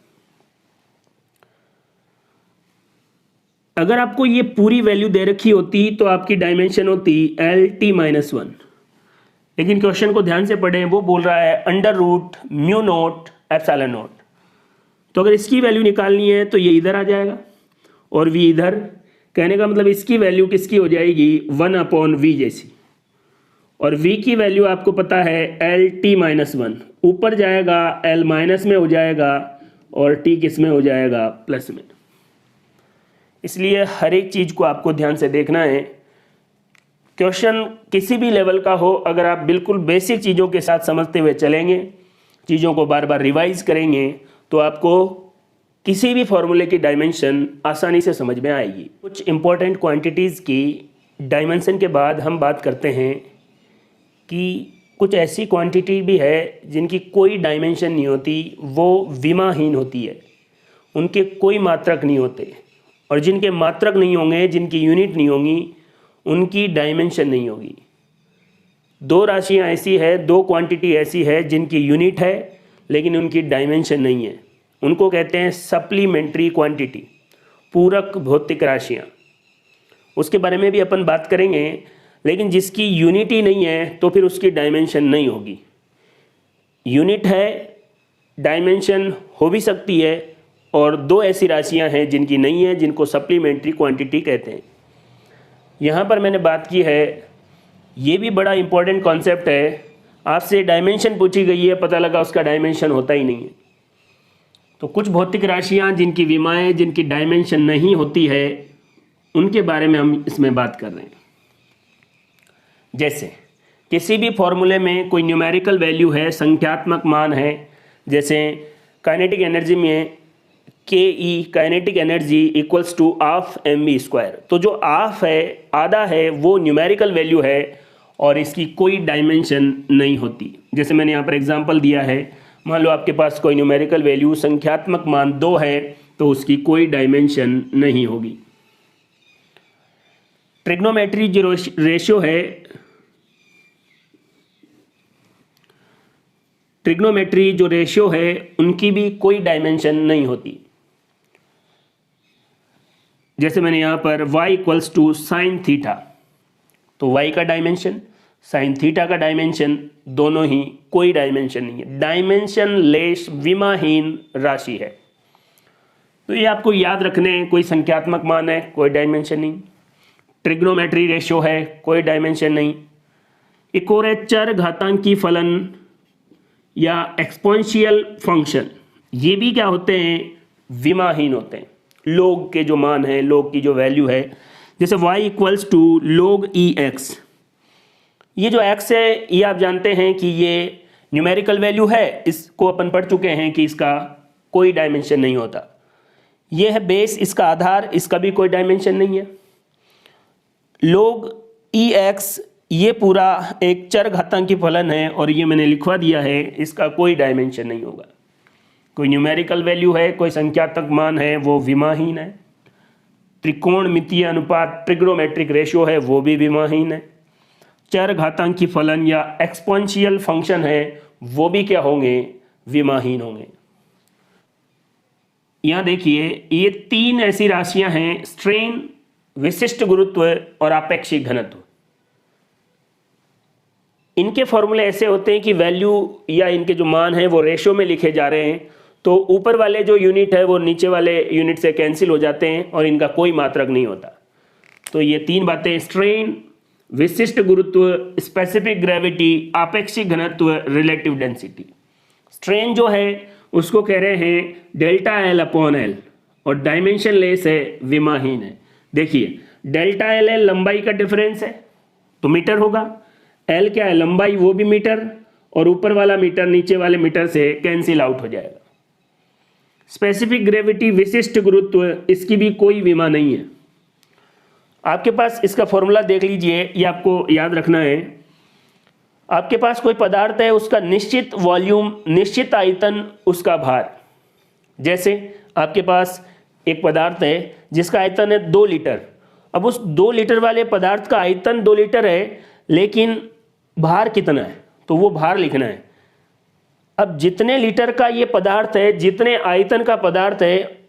अगर आपको ये पूरी वैल्यू दे रखी होती तो आपकी डायमेंशन होती LT-1, लेकिन क्वेश्चन को ध्यान से पढ़ें, वो बोल रहा है √μ0ε0। तो अगर इसकी वैल्यू निकालनी है तो ये इधर आ जाएगा और v इधर। कहने का मतलब इसकी वैल्यू किसकी हो जाएगी, 1/v जैसी। और v की वैल्यू आपको पता है LT-1, ऊपर जाएगा L माइनस में हो जाएगा और t किस में हो जाएगा, प्लस में। इसलिए हर एक चीज़ को आपको ध्यान से देखना है। क्वेश्चन किसी भी लेवल का हो, अगर आप बिल्कुल बेसिक चीज़ों के साथ समझते हुए चलेंगे, चीज़ों को बार बार रिवाइज करेंगे, तो आपको किसी भी फॉर्मूले की डायमेंशन आसानी से समझ में आएगी। कुछ इंपॉर्टेंट क्वांटिटीज़ की डायमेंशन के बाद हम बात करते हैं कि कुछ ऐसी क्वांटिटी भी है जिनकी कोई डायमेंशन नहीं होती, वो विमाहीन होती है, उनके कोई मात्रक नहीं होते। और जिनके मात्रक नहीं होंगे, जिनकी यूनिट नहीं होंगी, उनकी डायमेंशन नहीं होगी। दो राशियां ऐसी है, दो क्वांटिटी ऐसी है जिनकी यूनिट है लेकिन उनकी डायमेंशन नहीं है, उनको कहते हैं सप्लीमेंट्री क्वांटिटी, पूरक भौतिक राशियां। उसके बारे में भी अपन बात करेंगे, लेकिन जिसकी यूनिट ही नहीं है तो फिर उसकी डायमेंशन नहीं होगी। यूनिट है, डायमेंशन हो भी सकती है, और दो ऐसी राशियां हैं जिनकी नहीं है, जिनको सप्लीमेंट्री क्वांटिटी कहते हैं। यहाँ पर मैंने बात की है, ये भी बड़ा इंपॉर्टेंट कॉन्सेप्ट है। आपसे डायमेंशन पूछी गई है, पता लगा उसका डायमेंशन होता ही नहीं है। तो कुछ भौतिक राशियां जिनकी विमाएँ, जिनकी डायमेंशन नहीं होती है, उनके बारे में हम इसमें बात कर रहे हैं। जैसे किसी भी फॉर्मूले में कोई न्यूमेरिकल वैल्यू है, संख्यात्मक मान है, जैसे काइनेटिक एनर्जी में KE kinetic energy equals to ½ mv²। तो जो ½ है, आधा है, वो न्यूमेरिकल वैल्यू है और इसकी कोई डायमेंशन नहीं होती। जैसे मैंने यहाँ पर एग्जांपल दिया है, मान लो आपके पास कोई न्यूमेरिकल वैल्यू संख्यात्मक मान 2 है, तो उसकी कोई डायमेंशन नहीं होगी। ट्रिग्नोमेट्री जो रेशियो है, ट्रिग्नोमेट्री जो रेशियो है, उनकी भी कोई डायमेंशन नहीं होती। जैसे मैंने यहाँ पर y equals to sine theta, तो y का डायमेंशन, साइन थीटा का डायमेंशन, दोनों ही कोई डायमेंशन नहीं है, डायमेंशन लेस विमाहीन राशि है। तो ये आपको याद रखने हैं, कोई संख्यात्मक मान है, कोई डायमेंशन नहीं। ट्रिग्नोमेट्री रेशियो है, कोई डायमेंशन नहीं। एक और है चर घातांकी फलन या एक्सपोनेंशियल फंक्शन, ये भी क्या होते हैं, विमाहीन होते हैं। लोग के जो मान है, लोग की जो वैल्यू है, जैसे y equals to log EX, ये जो x है, ये आप जानते हैं कि ये न्यूमेरिकल वैल्यू है, इसको अपन पढ़ चुके हैं कि इसका कोई डायमेंशन नहीं होता। ये है बेस, इसका आधार, इसका भी कोई डायमेंशन नहीं है। log EX ये पूरा एक चर घातांकी फलन है और ये मैंने लिखवा दिया है, इसका कोई डायमेंशन नहीं होगा। कोई न्यूमेरिकल वैल्यू है, कोई संख्यात्मक मान है, वो विमाहीन है। त्रिकोणमितीय अनुपात ट्रिग्नोमेट्रिक रेशियो है, वो भी विमाहीन है। चर घातांकी फलन या एक्सपोनेंशियल फंक्शन है, वो भी क्या होंगे, विमाहीन होंगे। यहाँ देखिए, ये 3 ऐसी राशियां हैं, स्ट्रेन, विशिष्ट गुरुत्व और आपेक्षिक घनत्व। इनके फॉर्मूले ऐसे होते हैं कि वैल्यू या इनके जो मान हैं वो रेशियो में लिखे जा रहे हैं, तो ऊपर वाले जो यूनिट है वो नीचे वाले यूनिट से कैंसिल हो जाते हैं और इनका कोई मात्रक नहीं होता। तो ये 3 बातें, स्ट्रेन, विशिष्ट गुरुत्व, स्पेसिफिक ग्रेविटी, आपेक्षिक घनत्व, रिलेटिव डेंसिटी। स्ट्रेन जो है उसको कह रहे हैं डेल्टा L/L और डायमेंशन लेस है, विमाहीन है। देखिए डेल्टा L है लंबाई का डिफरेंस है तो मीटर होगा, L क्या है, लंबाई, वो भी मीटर, और ऊपर वाला मीटर नीचे वाले मीटर से कैंसिल आउट हो जाएगा। स्पेसिफिक ग्रेविटी, विशिष्ट गुरुत्व, इसकी भी कोई विमा नहीं है। आपके पास इसका फॉर्मूला देख लीजिए, ये आपको याद रखना है। आपके पास कोई पदार्थ है, उसका निश्चित वॉल्यूम, निश्चित आयतन, उसका भार। जैसे आपके पास एक पदार्थ है जिसका आयतन है 2 लीटर। अब उस 2 लीटर वाले पदार्थ का आयतन 2 लीटर है, लेकिन भार कितना है, तो वो भार लिखना है। अब जितने लीटर का ये पदार्थ है, जितने आयतन का पदार्थ है,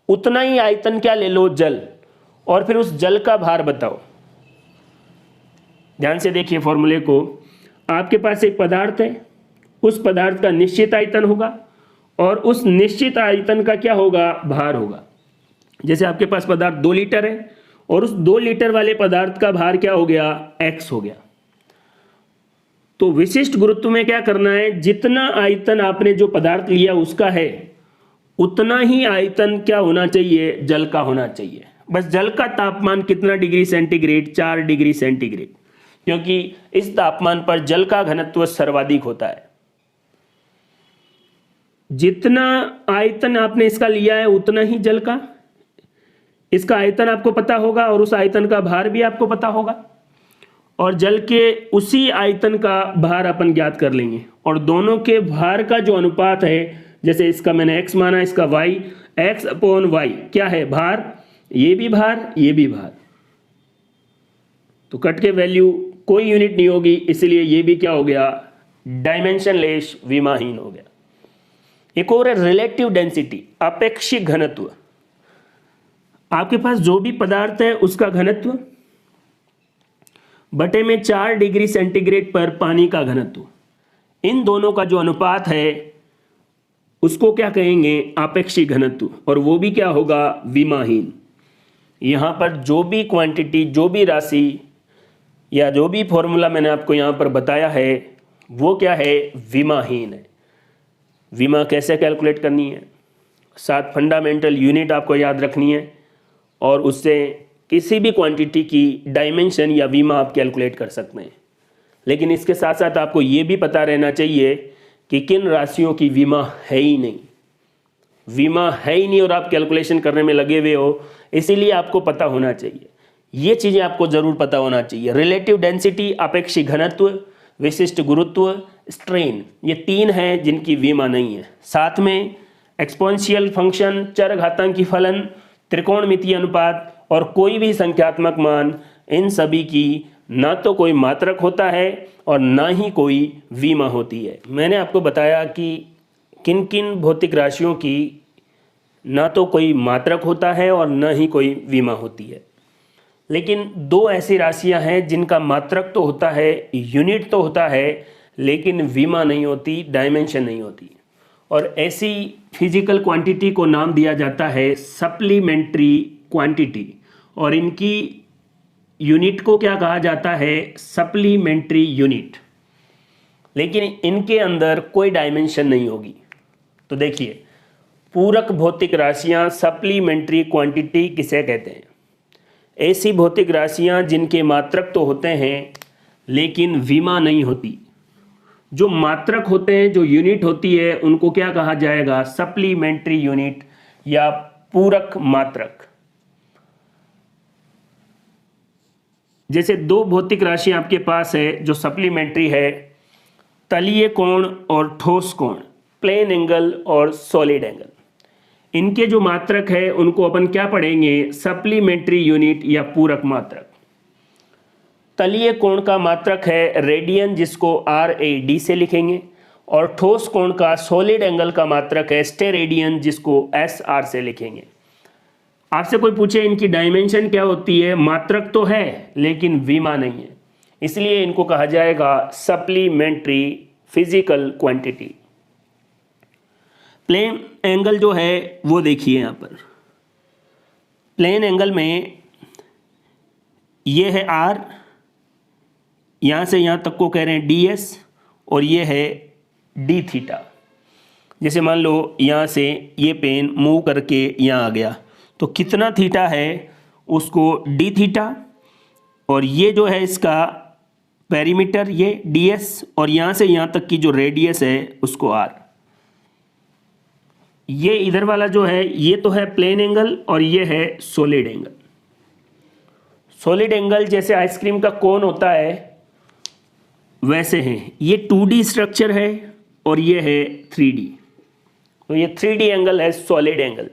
उतना ही आयतन क्या ले लो, जल। और फिर उस जल का भार बताओ। ध्यान से देखिए फॉर्मूले को। आपके पास एक पदार्थ है, उस पदार्थ का निश्चित आयतन होगा और उस निश्चित आयतन का क्या होगा, भार होगा। जैसे आपके पास पदार्थ 2 लीटर है और उस 2 लीटर वाले पदार्थ का भार क्या हो गया, x हो गया। तो विशिष्ट गुरुत्व में क्या करना है, जितना आयतन आपने जो पदार्थ लिया उसका है उतना ही आयतन क्या होना चाहिए, जल का होना चाहिए। बस जल का तापमान कितना डिग्री सेंटीग्रेड, 4 डिग्री सेंटीग्रेड, क्योंकि इस तापमान पर जल का घनत्व सर्वाधिक होता है। जितना आयतन आपने इसका लिया है उतना ही जल का, इसका आयतन आपको पता होगा और उस आयतन का भार भी आपको पता होगा, और जल के उसी आयतन का भार अपन ज्ञात कर लेंगे। और दोनों के भार का जो अनुपात है, जैसे इसका मैंने x माना, इसका y, x/y क्या है, भार, ये भी भार, ये भी भार। तो कट के वैल्यू कोई यूनिट नहीं होगी, इसलिए ये भी क्या हो गया, डायमेंशनलेस, विमाहीन हो गया। एक और है रिलेटिव डेंसिटी, अपेक्षिक घनत्व। आपके पास जो भी पदार्थ है उसका घनत्व बटे में 4 डिग्री सेंटीग्रेड पर पानी का घनत्व, इन दोनों का जो अनुपात है उसको क्या कहेंगे, आपेक्षिक घनत्व, और वो भी क्या होगा, विमाहीन। यहाँ पर जो भी क्वांटिटी, जो भी राशि या जो भी फॉर्मूला मैंने आपको यहाँ पर बताया है वो क्या है, विमाहीन है। विमा कैसे कैलकुलेट करनी है, 7 फंडामेंटल यूनिट आपको याद रखनी है और उससे किसी भी क्वांटिटी की डायमेंशन या विमा आप कैलकुलेट कर सकते हैं। लेकिन इसके साथ साथ आपको ये भी पता रहना चाहिए कि किन राशियों की विमा है ही नहीं, विमा है ही नहीं और आप कैलकुलेशन करने में लगे हुए हो, इसीलिए आपको पता होना चाहिए। ये चीज़ें आपको ज़रूर पता होना चाहिए। रिलेटिव डेंसिटी, अपेक्षिक घनत्व, विशिष्ट गुरुत्व, स्ट्रेन, ये 3 हैं जिनकी विमा नहीं है। साथ में एक्सपोनेंशियल फंक्शन, चरघातांकी फलन, त्रिकोणमितीय अनुपात और कोई भी संख्यात्मक मान, इन सभी की ना तो कोई मात्रक होता है और ना ही कोई विमा होती है। मैंने आपको बताया कि किन किन भौतिक राशियों की ना तो कोई मात्रक होता है और ना ही कोई विमा होती है। लेकिन 2 ऐसी राशियां हैं जिनका मात्रक तो होता है, यूनिट तो होता है, लेकिन विमा नहीं होती, डायमेंशन नहीं होती। और ऐसी फिजिकल क्वांटिटी को नाम दिया जाता है सप्लीमेंट्री क्वांटिटी, और इनकी यूनिट को क्या कहा जाता है, सप्लीमेंट्री यूनिट। लेकिन इनके अंदर कोई डायमेंशन नहीं होगी। तो देखिए, पूरक भौतिक राशियां सप्लीमेंट्री क्वांटिटी किसे कहते हैं, ऐसी भौतिक राशियां जिनके मात्रक तो होते हैं लेकिन विमा नहीं होती। जो मात्रक होते हैं, जो यूनिट होती है, उनको क्या कहा जाएगा, सप्लीमेंट्री यूनिट या पूरक मात्रक। जैसे 2 भौतिक राशि आपके पास है जो सप्लीमेंट्री है, तलीय कोण और ठोस कोण, प्लेन एंगल और सॉलिड एंगल। इनके जो मात्रक है उनको अपन क्या पढ़ेंगे, सप्लीमेंट्री यूनिट या पूरक मात्रक। तलीय कोण का मात्रक है रेडियन, जिसको RAD से लिखेंगे, और ठोस कोण का, सॉलिड एंगल का मात्रक है स्टेरेडियन, जिसको SR से लिखेंगे। आपसे कोई पूछे इनकी डायमेंशन क्या होती है, मात्रक तो है लेकिन विमा नहीं है, इसलिए इनको कहा जाएगा supplementary physical quantity. Plane angle जो है वो देखिए, यहाँ पर प्लेन एंगल में ये है R, यहाँ से यहाँ तक को कह रहे हैं DS, और ये है D थीटा। जैसे मान लो यहाँ से ये पेन मूव करके यहाँ आ गया, तो कितना थीटा है उसको D थीटा, और ये जो है इसका पेरीमीटर ये DS, और यहाँ से यहाँ तक की जो रेडियस है उसको R। ये इधर वाला जो है ये तो है प्लेन एंगल और ये है सॉलिड एंगल। सॉलिड एंगल जैसे आइसक्रीम का कोन होता है वैसे हैं, ये 2D स्ट्रक्चर है और ये है 3D। तो ये 3D एंगल है सॉलिड एंगल।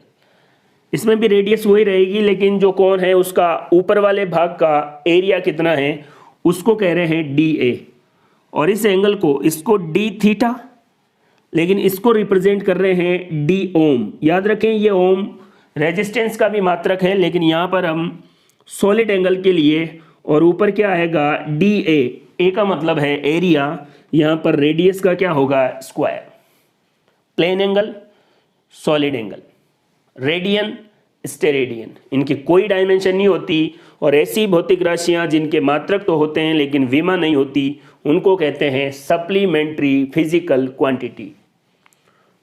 इसमें भी रेडियस वही रहेगी, लेकिन जो कोन है उसका ऊपर वाले भाग का एरिया कितना है उसको कह रहे हैं DA, और इस एंगल को, इसको D थीटा, लेकिन इसको रिप्रेजेंट कर रहे हैं D ओम। याद रखें ये ओम रेजिस्टेंस का भी मात्रक है, लेकिन यहाँ पर हम सॉलिड एंगल के लिए, और ऊपर क्या आएगा डी ए का मतलब है एरिया, यहाँ पर रेडियस का क्या होगा square. Plane angle, solid angle, radian, steradian, इनकी कोई डायमेंशन नहीं होती, और ऐसी भौतिक राशियां जिनके मात्रक तो होते हैं लेकिन विमा नहीं होती उनको कहते हैं सप्लीमेंट्री फिजिकल क्वांटिटी।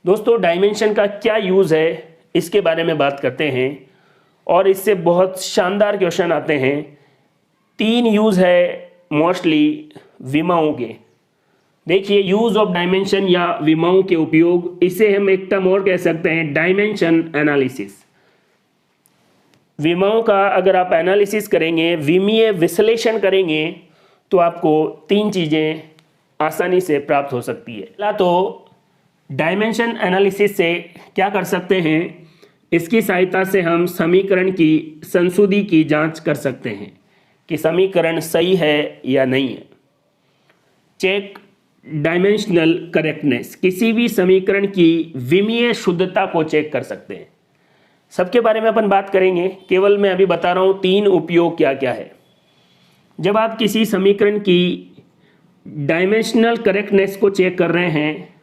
दोस्तों डायमेंशन का क्या यूज़ है इसके बारे में बात करते हैं, और इससे बहुत शानदार क्वेश्चन आते हैं। 3 यूज़ है मोस्टली विमाओं के। देखिए यूज़ ऑफ डायमेंशन या विमाओं के उपयोग, इसे हम एक टर्म और कह सकते हैं डायमेंशन एनालिसिस। विमाओं का अगर आप एनालिसिस करेंगे, विमीय विश्लेषण करेंगे, तो आपको 3 चीज़ें आसानी से प्राप्त हो सकती है। पहला तो डायमेंशन एनालिसिस से क्या कर सकते हैं, इसकी सहायता से हम समीकरण की संशुद्धि की जांच कर सकते हैं कि समीकरण सही है या नहीं है। चेक डायमेंशनल करेक्टनेस, किसी भी समीकरण की विमीय शुद्धता को चेक कर सकते हैं। सबके बारे में अपन बात करेंगे, केवल मैं अभी बता रहा हूँ 3 उपयोग क्या क्या है। जब आप किसी समीकरण की डायमेंशनल करेक्टनेस को चेक कर रहे हैं,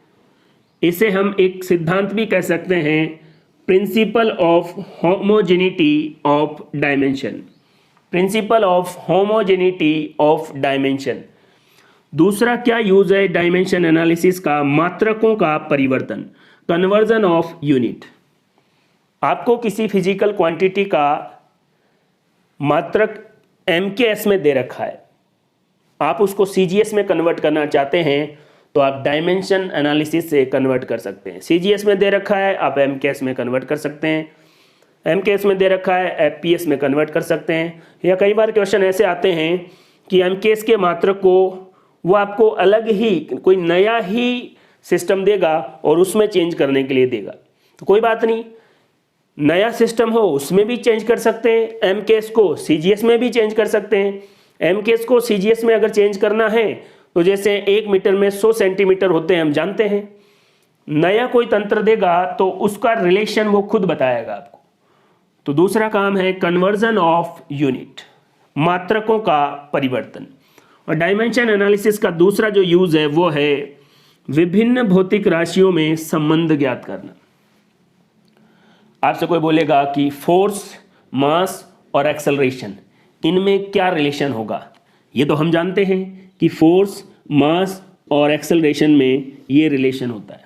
इसे हम एक सिद्धांत भी कह सकते हैं, principle of homogeneity of dimension. Principle of homogeneity of dimension. दूसरा क्या यूज है डायमेंशन एनालिसिस का, मात्रकों का परिवर्तन, कन्वर्जन ऑफ यूनिट। आपको किसी फिजिकल क्वांटिटी का मात्रक MKS में दे रखा है, आप उसको CGS में कन्वर्ट करना चाहते हैं तो आप डायमेंशन एनालिसिस से कन्वर्ट कर सकते हैं। CGS में दे रखा है आप MKS में कन्वर्ट कर सकते हैं, MKS में दे रखा है FPS में कन्वर्ट कर सकते हैं। या कई बार क्वेश्चन ऐसे आते हैं कि MKS के मात्रक को वो आपको अलग ही कोई नया ही सिस्टम देगा और उसमें चेंज करने के लिए देगा, तो कोई बात नहीं, नया सिस्टम हो उसमें भी चेंज कर सकते हैं। MKS को CGS में भी चेंज कर सकते हैं। MKS को CGS में अगर चेंज करना है तो जैसे 1 मीटर में 100 सेंटीमीटर होते हैं हम जानते हैं, नया कोई तंत्र देगा तो उसका रिलेशन वो खुद बताएगा आपको। तो दूसरा काम है कन्वर्जन ऑफ यूनिट, मात्रकों का परिवर्तन। और डायमेंशन एनालिसिस का दूसरा जो यूज है वो है विभिन्न भौतिक राशियों में संबंध ज्ञात करना। आपसे कोई बोलेगा कि फोर्स, मास और एक्सेलरेशन, इनमें क्या रिलेशन होगा। ये तो हम जानते हैं कि फोर्स, मास और एक्सेलरेशन में ये रिलेशन होता है,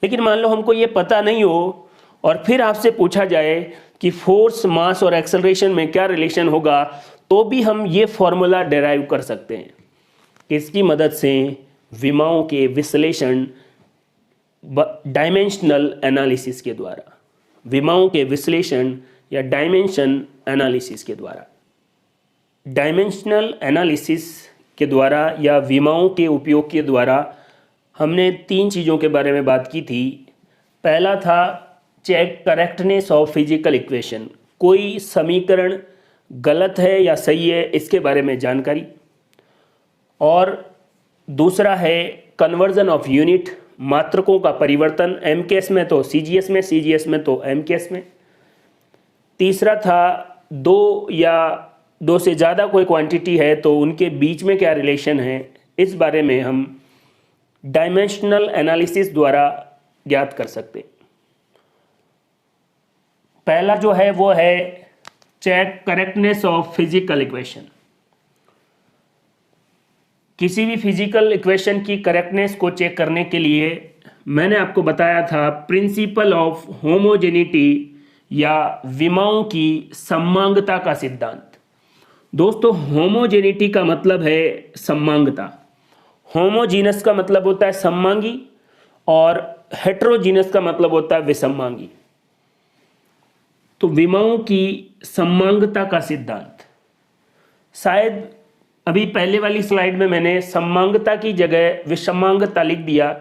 लेकिन मान लो हमको ये पता नहीं हो और फिर आपसे पूछा जाए कि फोर्स, मास और एक्सेलरेशन में क्या रिलेशन होगा, तो भी हम ये फॉर्मूला डेराइव कर सकते हैं। इसकी मदद से विमाओं के विश्लेषण डायमेंशनल एनालिसिस के द्वारा, विमाओं के विश्लेषण या डायमेंशन एनालिसिस के द्वारा, डायमेंशनल एनालिसिस के द्वारा या विमाओं के उपयोग के द्वारा हमने 3 चीज़ों के बारे में बात की थी। पहला था check correctness of physical equation, कोई समीकरण गलत है या सही है इसके बारे में जानकारी। और दूसरा है कन्वर्जन ऑफ यूनिट, मात्रकों का परिवर्तन, MKS में तो CGS में, CGS में तो MKS में। तीसरा था 2 या 2 से ज़्यादा कोई क्वांटिटी है तो उनके बीच में क्या रिलेशन है, इस बारे में हम डायमेंशनल एनालिसिस द्वारा ज्ञात कर सकते हैं। पहला जो है वो है check correctness of physical equation. किसी भी फिजिकल इक्वेशन की करेक्टनेस को चेक करने के लिए मैंने आपको बताया था प्रिंसिपल ऑफ होमोजेनिटी या विमाओं की समांगता का सिद्धांत। दोस्तों होमोजेनिटी का मतलब है समांगता, होमोजीनस का मतलब होता है सममांगी और हेट्रोजीनस का मतलब होता है विसमांगी। तो विमाओं की समांगता का सिद्धांत, शायद अभी पहले वाली स्लाइड में मैंने समांगता की जगह विषमांगता लिख दिया,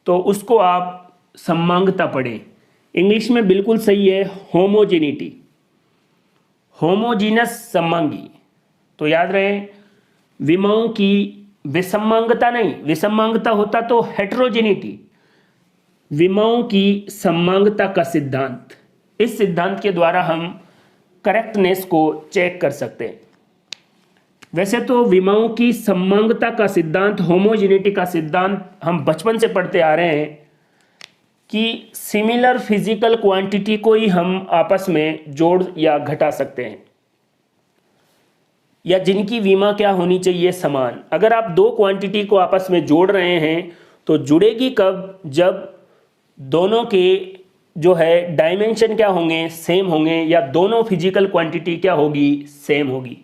तो उसको आप समांगता पढ़ें। इंग्लिश में बिल्कुल सही है होमोजेनिटी, होमोजीनस समांगी। तो याद रहे विमाओं की विसमांगता नहीं, विसमांगता होता तो हेट्रोजेनिटी, विमाओं की समांगता का सिद्धांत। इस सिद्धांत के द्वारा हम करेक्टनेस को चेक कर सकते हैं। वैसे तो विमाओं की समांगता का सिद्धांत, होमोजेनिटी का सिद्धांत हम बचपन से पढ़ते आ रहे हैं कि सिमिलर फिजिकल क्वांटिटी को ही हम आपस में जोड़ या घटा सकते हैं, या जिनकी विमा क्या होनी चाहिए, समान। अगर आप दो क्वांटिटी को आपस में जोड़ रहे हैं तो जुड़ेगी कब, जब दोनों के जो है डायमेंशन क्या होंगे, सेम होंगे, या दोनों फिजिकल क्वांटिटी क्या होगी, सेम होगी।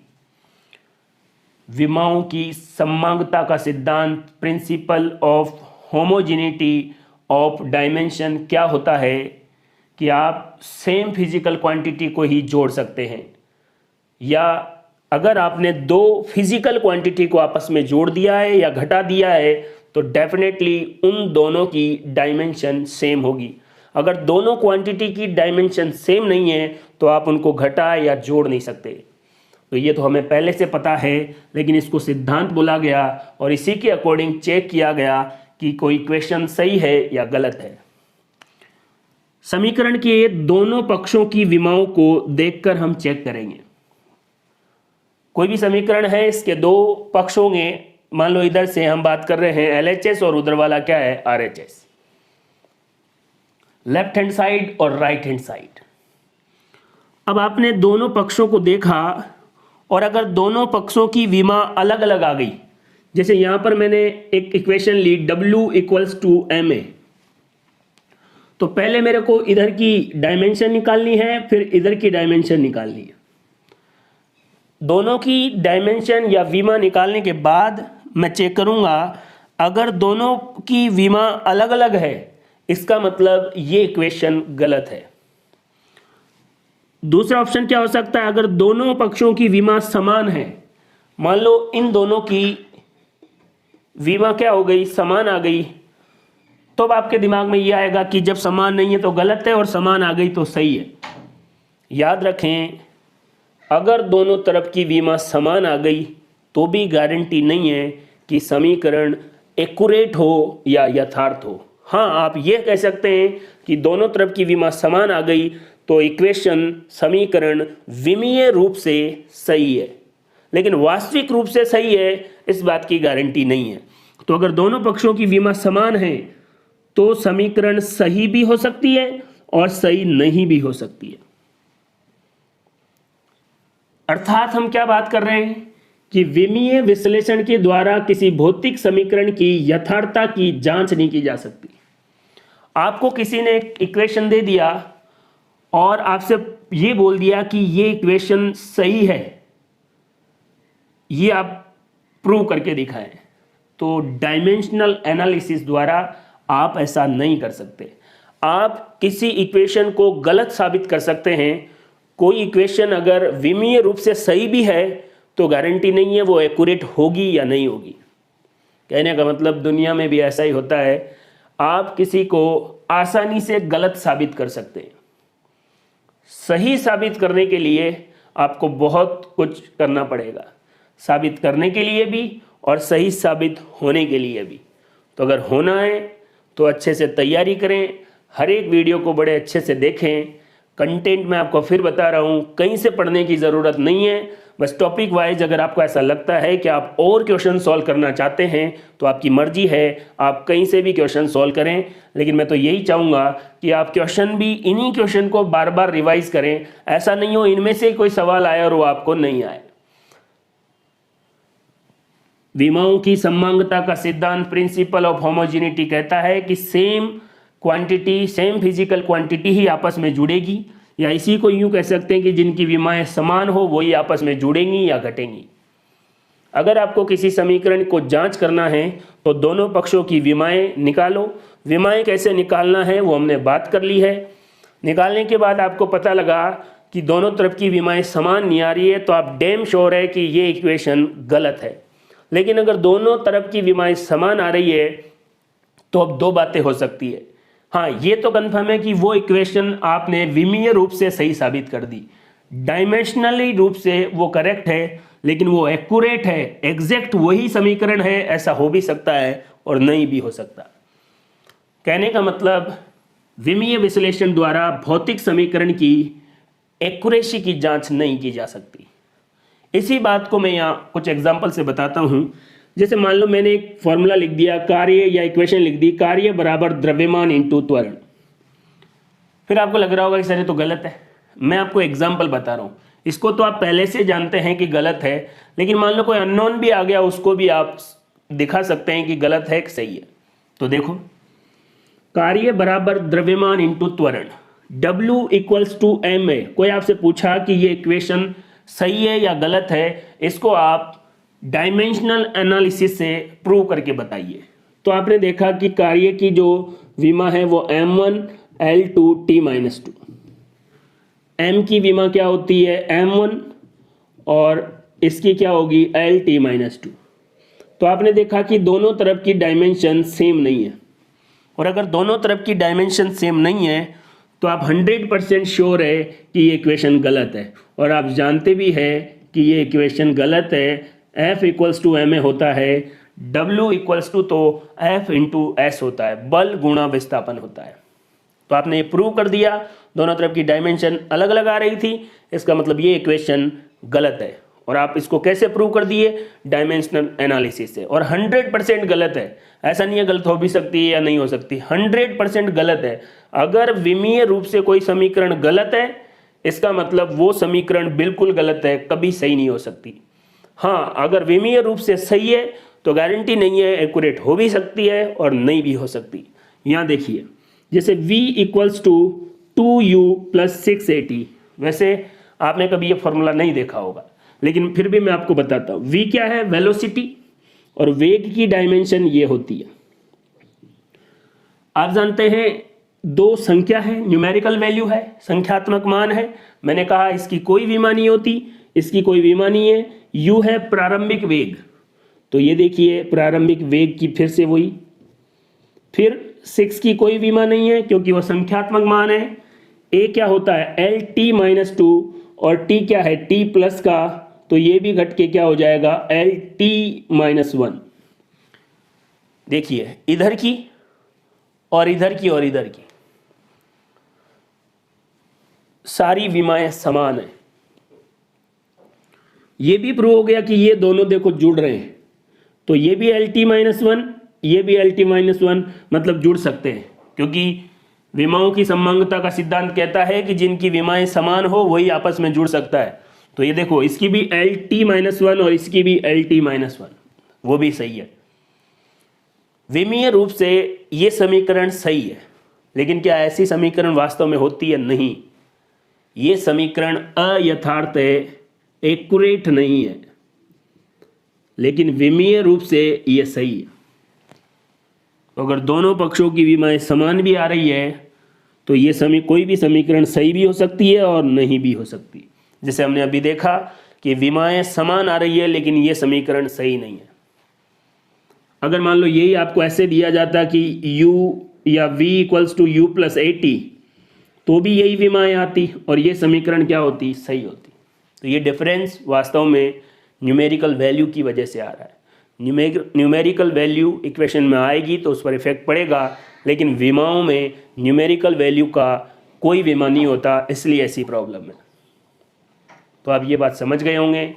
विमाओं की समांगता का सिद्धांत, principle of homogeneity of dimension क्या होता है कि आप सेम फिजिकल क्वांटिटी को ही जोड़ सकते हैं, या अगर आपने दो फिजिकल क्वांटिटी को आपस में जोड़ दिया है या घटा दिया है तो डेफिनेटली उन दोनों की डायमेंशन सेम होगी। अगर दोनों क्वांटिटी की डायमेंशन सेम नहीं है तो आप उनको घटा या जोड़ नहीं सकते। तो ये तो हमें पहले से पता है, लेकिन इसको सिद्धांत बोला गया और इसी के अकॉर्डिंग चेक किया गया कि कोई इक्वेशन सही है या गलत है। समीकरण के दोनों पक्षों की विमाओं को देखकर हम चेक करेंगे। कोई भी समीकरण है, इसके दो पक्ष होंगे। मान लो इधर से हम बात कर रहे हैं LHS और उधर वाला क्या है, RHS, लेफ्ट हैंड साइड और राइट हैंड साइड। अब आपने दोनों पक्षों को देखा और अगर दोनों पक्षों की विमा अलग अलग आ गई, जैसे यहां पर मैंने एक इक्वेशन ली W = ma, तो पहले मेरे को इधर की डायमेंशन निकालनी है, फिर इधर की डायमेंशन निकालनी है। दोनों की डायमेंशन या विमा निकालने के बाद मैं चेक करूंगा, अगर दोनों की विमा अलग अलग है इसका मतलब ये इक्वेशन गलत है। दूसरा ऑप्शन क्या हो सकता है, अगर दोनों पक्षों की विमा समान है, मान लो इन दोनों की विमा क्या हो गई, समान आ गई, तो अब आपके दिमाग में ये आएगा कि जब समान नहीं है तो गलत है और समान आ गई तो सही है। याद रखें, अगर दोनों तरफ की विमा समान आ गई तो भी गारंटी नहीं है कि समीकरण एक्यूरेट हो या यथार्थ हो। हाँ, आप ये कह सकते हैं कि दोनों तरफ की विमा समान आ गई तो इक्वेशन, समीकरण विमीय रूप से सही है, लेकिन वास्तविक रूप से सही है इस बात की गारंटी नहीं है। तो अगर दोनों पक्षों की विमा समान है तो समीकरण सही भी हो सकती है और सही नहीं भी हो सकती है। अर्थात हम क्या बात कर रहे हैं कि विमीय विश्लेषण के द्वारा किसी भौतिक समीकरण की यथार्थता की जांच नहीं की जा सकती। आपको किसी ने एक इक्वेशन दे दिया और आपसे ये बोल दिया कि ये इक्वेशन सही है, ये आप प्रूव करके दिखाएं, तो डायमेंशनल एनालिसिस द्वारा आप ऐसा नहीं कर सकते। आप किसी इक्वेशन को गलत साबित कर सकते हैं। कोई इक्वेशन अगर विमीय रूप से सही भी है तो गारंटी नहीं है वो एक्यूरेट होगी या नहीं होगी। कहने का मतलब दुनिया में भी ऐसा ही होता है, आप किसी को आसानी से गलत साबित कर सकते हैं। सही साबित करने के लिए आपको बहुत कुछ करना पड़ेगा, साबित करने के लिए भी और सही साबित होने के लिए भी। तो अगर होना है तो अच्छे से तैयारी करें, हर एक वीडियो को बड़े अच्छे से देखें। कंटेंट मैं आपको फिर बता रहा हूँ, कहीं से पढ़ने की ज़रूरत नहीं है। बस टॉपिक वाइज अगर आपको ऐसा लगता है कि आप और क्वेश्चन सॉल्व करना चाहते हैं तो आपकी मर्जी है, आप कहीं से भी क्वेश्चन सॉल्व करें, लेकिन मैं तो यही चाहूँगा कि आप क्वेश्चन भी इन्हीं क्वेश्चन को बार बार रिवाइज करें। ऐसा नहीं हो इनमें से कोई सवाल आए और वो आपको नहीं आए। विमाओं की समांगता का सिद्धांत, प्रिंसिपल ऑफ होमोजेनिटी, कहता है कि same quantity, same physical quantity ही आपस में जुड़ेगी, या इसी को यूं कह सकते हैं कि जिनकी विमाएं समान हो वही आपस में जुड़ेंगी या घटेंगी। अगर आपको किसी समीकरण को जांच करना है तो दोनों पक्षों की विमाएं निकालो। विमाएं कैसे निकालना है वो हमने बात कर ली है। निकालने के बाद आपको पता लगा कि दोनों तरफ की विमाएं समान नहीं आ रही है तो आप डैम श्योर है कि ये इक्वेशन गलत है। लेकिन अगर दोनों तरफ की विमाएं समान आ रही है तो अब दो बातें हो सकती है। हाँ, ये तो कंफर्म है कि वो इक्वेशन आपने विमीय रूप से सही साबित कर दी, डायमेंशनली रूप से वो करेक्ट है, लेकिन वो एक्यूरेट है, एग्जैक्ट वही समीकरण है, ऐसा हो भी सकता है और नहीं भी हो सकता। कहने का मतलब विमीय विश्लेषण द्वारा भौतिक समीकरण की एक्यूरेसी की जांच नहीं की जा सकती। इसी बात को मैं यहाँ कुछ एग्जांपल से बताता हूँ। जैसे मान लो मैंने एक फॉर्मूला लिख दिया, कार्य या इक्वेशन लिख दी, कार्य बराबर द्रव्यमान इंटू त्वरण। फिर आपको लग रहा होगा कि सर ये तो गलत है। मैं आपको एग्जाम्पल बता रहा हूँ, इसको तो आप पहले से जानते हैं कि गलत है, लेकिन मान लो कोई अननोन भी आ गया, उसको भी आप दिखा सकते हैं कि गलत है कि सही है। तो देखो, कार्य बराबर द्रव्यमान इंटू त्वरण, W equals to M A. कोई आपसे पूछा कि ये इक्वेशन सही है या गलत है, इसको आप डायमेंशनल एनालिसिस से प्रूव करके बताइए। तो आपने देखा कि कार्य की जो विमा है वो m1 L2 T-2। m की विमा क्या होती है m1 और इसकी क्या होगी L-T-2। तो आपने देखा कि दोनों तरफ की डायमेंशन सेम नहीं है, और अगर दोनों तरफ की डायमेंशन सेम नहीं है तो आप 100% श्योर है कि ये इक्वेशन गलत है। और आप जानते भी हैं कि ये इक्वेशन गलत है। F equals to M A होता है, W इक्वल्स टू तो F इंटू एस होता है, बल गुणा विस्थापन होता है। तो आपने ये प्रूव कर दिया, दोनों तरफ की डायमेंशन अलग अलग आ रही थी, इसका मतलब ये इक्वेशन गलत है। और आप इसको कैसे प्रूव कर दिए? डायमेंशनल एनालिसिस से। और 100% गलत है, ऐसा नहीं है गलत हो भी सकती है या नहीं हो सकती, 100% गलत है। अगर विमीय रूप से कोई समीकरण गलत है, इसका मतलब वो समीकरण बिल्कुल गलत है, कभी सही नहीं हो सकती। हाँ, अगर विमीय रूप से सही है तो गारंटी नहीं है, एक्यूरेट हो भी सकती है और नहीं भी हो सकती। यहाँ देखिए, जैसे v equals to 2u plus 680। वैसे आपने कभी ये फॉर्मूला नहीं देखा होगा, लेकिन फिर भी मैं आपको बताता हूँ। v क्या है? वेलोसिटी, और वेग की डायमेंशन ये होती है। आप जानते हैं दो संख्या है, न्यूमेरिकल वैल्यू है, संख्यात्मक मान है। मैंने कहा इसकी कोई विमा नहीं होती, इसकी कोई विमा नहीं है। u है प्रारंभिक वेग, तो ये देखिए प्रारंभिक वेग की फिर से वही। फिर 6 की कोई विमा नहीं है क्योंकि वो संख्यात्मक मान है। a क्या होता है? L-T-2, और t क्या है? t प्लस का, तो ये भी घट के क्या हो जाएगा? L-T-1। देखिए, इधर की और इधर की और इधर की सारी विमाएं समान है। ये भी प्रूव हो गया कि ये दोनों देखो जुड़ रहे हैं, तो ये भी L-T-1, ये भी L-T-1, मतलब जुड़ सकते हैं, क्योंकि विमाओं की सममांगता का सिद्धांत कहता है कि जिनकी विमाएं समान हो वही आपस में जुड़ सकता है। तो ये देखो, इसकी भी L-T-1 और इसकी भी L-T-1, वो भी सही है। विमीय रूप से ये समीकरण सही है, लेकिन क्या ऐसी समीकरण वास्तव में होती है? नहीं, ये समीकरण अयथार्थ है, एक्यूरेट नहीं है, लेकिन विमीय रूप से ये सही है। तो अगर दोनों पक्षों की विमाएं समान भी आ रही है तो ये कोई भी समीकरण सही भी हो सकती है और नहीं भी हो सकती। जैसे हमने अभी देखा कि विमाएं समान आ रही है लेकिन ये समीकरण सही नहीं है। अगर मान लो यही आपको ऐसे दिया जाता कि u या v equals to u plus 80, तो भी यही विमाएं आती और ये समीकरण क्या होती? सही होती। तो ये डिफरेंस वास्तव में न्यूमेरिकल वैल्यू की वजह से आ रहा है। न्यूमेरिकल वैल्यू इक्वेशन में आएगी तो उस पर इफेक्ट पड़ेगा, लेकिन विमाओं में न्यूमेरिकल वैल्यू का कोई विमा नहीं होता, इसलिए ऐसी प्रॉब्लम है। तो आप ये बात समझ गए होंगे।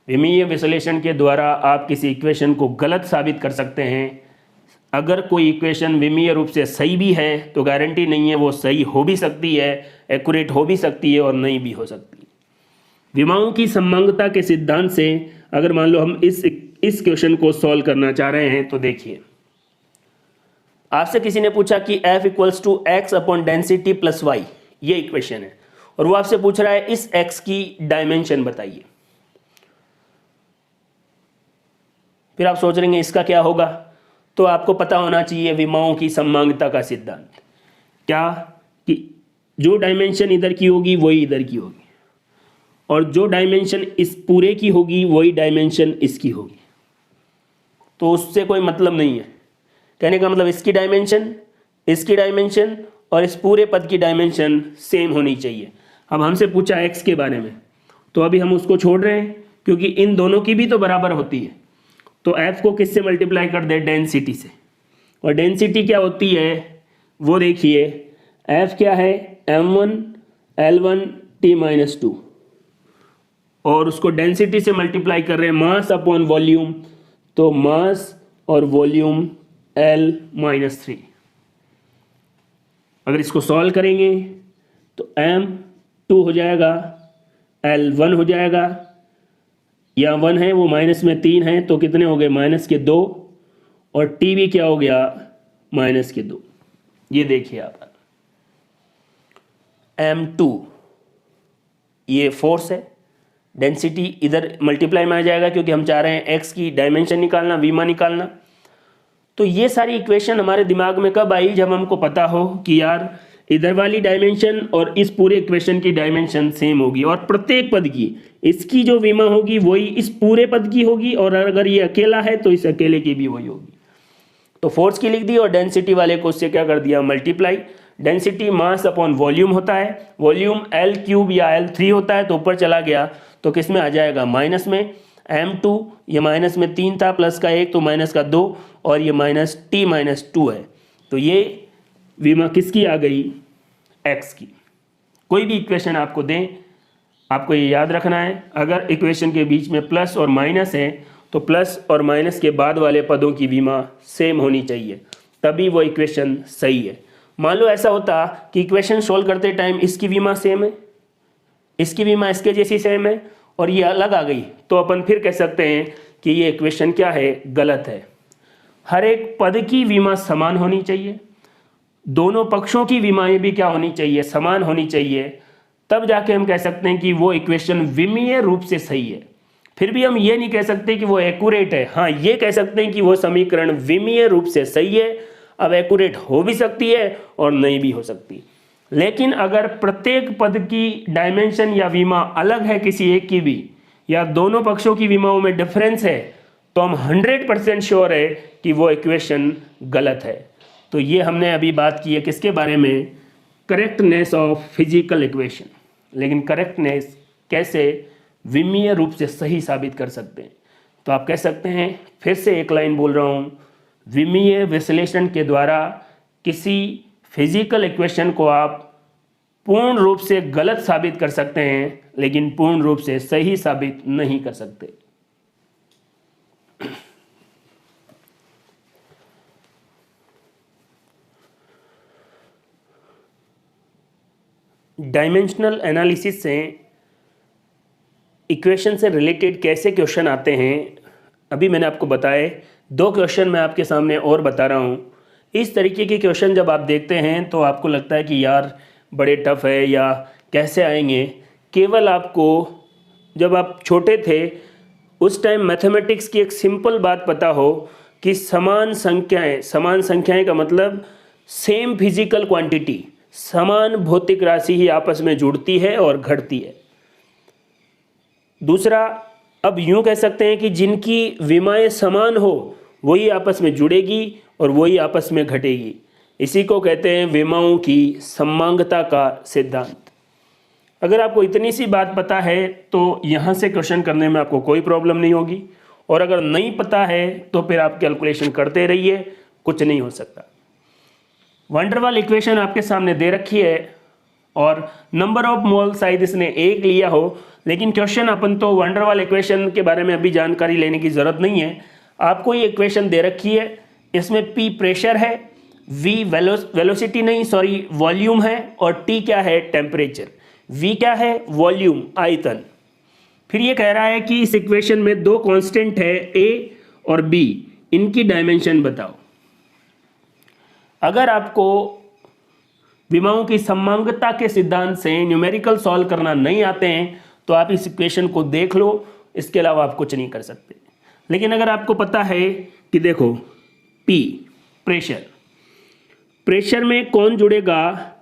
विमीय विश्लेषण के द्वारा आप किसी इक्वेशन को गलत साबित कर सकते हैं। अगर कोई इक्वेशन विमीय रूप से सही भी है तो गारंटी नहीं है वो सही हो भी सकती है, एक्यूरेट हो भी सकती है और नहीं भी हो सकती। विमाओं की सममांगता के सिद्धांत से अगर मान लो हम इस क्वेश्चन को सॉल्व करना चाह रहे हैं, तो देखिए, आपसे किसी ने पूछा कि F equals to X upon density plus Y, ये इक्वेशन है, और वो आपसे पूछ रहा है इस x की डायमेंशन बताइए। फिर आप सोच रहे हैं इसका क्या होगा? तो आपको पता होना चाहिए विमाओं की सममांगता का सिद्धांत क्या, कि जो डायमेंशन इधर की होगी वही इधर की होगी, और जो डायमेंशन इस पूरे की होगी वही डायमेंशन इसकी होगी। तो उससे कोई मतलब नहीं है। कहने का मतलब इसकी डायमेंशन और इस पूरे पद की डायमेंशन सेम होनी चाहिए। अब हमसे पूछा x के बारे में, तो अभी हम उसको छोड़ रहे हैं क्योंकि इन दोनों की भी तो बराबर होती है। तो f को किससे मल्टीप्लाई कर दे? डेंसिटी से। और डेंसिटी क्या होती है वो देखिए, f क्या है? m1 L1 T-2 और उसको डेंसिटी से मल्टीप्लाई कर रहे हैं मास अपॉन वॉल्यूम, तो मास और वॉल्यूम L-3। अगर इसको सॉल्व करेंगे तो M2 हो जाएगा, L1 हो जाएगा, या 1 है वो माइनस में 3 है तो कितने हो गए -2, और T भी क्या हो गया -2। ये देखिए आप M2 ये फोर्स है, डेंसिटी इधर मल्टीप्लाई में आ जाएगा क्योंकि हम चाह रहे हैं x की डायमेंशन निकालना, विमा निकालना। तो ये सारी इक्वेशन हमारे दिमाग में कब आई, जब हमको पता हो कि यार इधर वाली डायमेंशन और इस पूरे इक्वेशन की डायमेंशन सेम होगी, और प्रत्येक पद की इसकी जो विमा होगी वही इस पूरे पद की होगी, और अगर ये अकेला है तो इस अकेले की भी वही होगी। तो फोर्स की लिख दी और डेंसिटी वाले को उससे क्या कर दिया multiply. Density mass upon volume होता है, वॉल्यूम L³ या L3 होता है, तो ऊपर चला गया तो किस में आ जाएगा माइनस में। M2 ये माइनस में 3 था, प्लस का 1 तो माइनस का 2, और ये -T-2 है, तो ये विमा किसकी आ गई x की। कोई भी इक्वेशन आपको दें, आपको ये याद रखना है, अगर इक्वेशन के बीच में प्लस और माइनस है तो प्लस और माइनस के बाद वाले पदों की विमा सेम होनी चाहिए, तभी वो इक्वेशन सही है। मान लो ऐसा होता कि इक्वेशन सोल्व करते टाइम इसकी विमा सेम है, इसकी विमा इसके जैसी सेम है, और ये अलग आ गई, तो अपन फिर कह सकते हैं कि ये इक्वेशन क्या है, गलत है। हर एक पद की विमा समान होनी चाहिए, दोनों पक्षों की विमाएं भी क्या होनी चाहिए, समान होनी चाहिए, तब जाके हम कह सकते हैं कि वो इक्वेशन विमीय रूप से सही है। फिर भी हम ये नहीं कह सकते कि वो एक्यूरेट है, हाँ ये कह सकते हैं कि वो समीकरण विमीय रूप से सही है। अब एक्यूरेट हो भी सकती है और नहीं भी हो सकती, लेकिन अगर प्रत्येक पद की डायमेंशन या विमा अलग है किसी एक की भी, या दोनों पक्षों की विमाओं में डिफरेंस है, तो हम 100% श्योर है कि वो इक्वेशन गलत है। तो ये हमने अभी बात की है किसके बारे में, करेक्टनेस ऑफ फिजिकल इक्वेशन। लेकिन करेक्टनेस कैसे विमीय रूप से सही साबित कर सकते हैं, तो आप कह सकते हैं, फिर से एक लाइन बोल रहा हूँ, विमीय विश्लेषण के द्वारा किसी फिजिकल इक्वेशन को आप पूर्ण रूप से गलत साबित कर सकते हैं, लेकिन पूर्ण रूप से सही साबित नहीं कर सकते। डायमेंशनल एनालिसिस से इक्वेशन से रिलेटेड कैसे क्वेश्चन आते हैं, अभी मैंने आपको बताए, 2 क्वेश्चन मैं आपके सामने और बता रहा हूँ। इस तरीके के क्वेश्चन जब आप देखते हैं तो आपको लगता है कि यार बड़े टफ है या कैसे आएंगे। केवल आपको जब आप छोटे थे उस टाइम मैथमेटिक्स की एक सिंपल बात पता हो कि समान संख्याएं का मतलब सेम फिजिकल क्वांटिटी, समान भौतिक राशि ही आपस में जुड़ती है और घटती है। दूसरा, अब यूं कह सकते हैं कि जिनकी विमाएं समान हो वही आपस में जुड़ेगी और वही आपस में घटेगी। इसी को कहते हैं विमाओं की समांगता का सिद्धांत। अगर आपको इतनी सी बात पता है तो यहाँ से क्वेश्चन करने में आपको कोई प्रॉब्लम नहीं होगी, और अगर नहीं पता है तो फिर आप कैलकुलेशन करते रहिए, कुछ नहीं हो सकता। वंडरवाल इक्वेशन आपके सामने दे रखी है और नंबर ऑफ मोल शायद इसने 1 लिया हो, लेकिन क्वेश्चन अपन तो वंडरवाल इक्वेशन के बारे में अभी जानकारी लेने की ज़रूरत नहीं है। आपको ये इक्वेशन दे रखी है, इसमें P प्रेशर है, V वेलोसिटी नहीं सॉरी वॉल्यूम है, और T क्या है टेम्परेचर, V क्या है वॉल्यूम आयतन। फिर ये कह रहा है कि इस इक्वेशन में 2 कांस्टेंट है A और B, इनकी डायमेंशन बताओ। अगर आपको विमाओं की समांगता के सिद्धांत से न्यूमेरिकल सॉल्व करना नहीं आते हैं तो आप इस इक्वेशन को देख लो, इसके अलावा आप कुछ नहीं कर सकते। लेकिन अगर आपको पता है कि देखो P प्रेशर में कौन जुड़ेगा,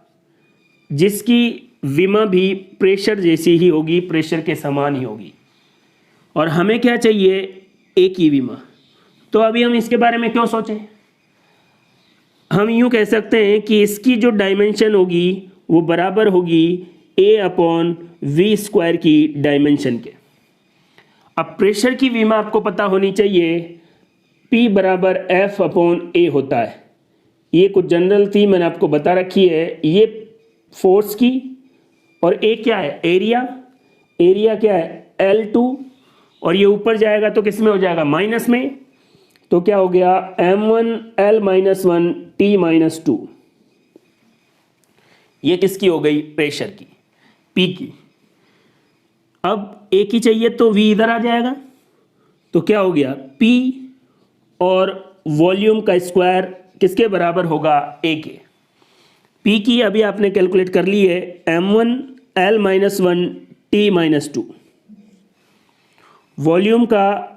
जिसकी विमा भी प्रेशर जैसी ही होगी, प्रेशर के समान ही होगी, और हमें क्या चाहिए A की विमा। तो अभी हम इसके बारे में क्यों सोचें, हम यूँ कह सकते हैं कि इसकी जो डायमेंशन होगी वो बराबर होगी A/V² की डायमेंशन के। अब प्रेशर की विमा आपको पता होनी चाहिए, P = F/A होता है। ये कुछ जनरल थी मैंने आपको बता रखी है, ये फोर्स की और ए क्या है, एरिया, एरिया क्या है L2, और ये ऊपर जाएगा तो किस में हो जाएगा, माइनस में, तो क्या हो गया M1 L-1 T-2। ये किसकी हो गई, प्रेशर की, P की। अब ए की चाहिए तो V इधर आ जाएगा, तो क्या हो गया P और वॉल्यूम का स्क्वायर किसके बराबर होगा, ए के। P की अभी आपने कैलकुलेट कर ली है, M1 L-1 T-2। वॉल्यूम का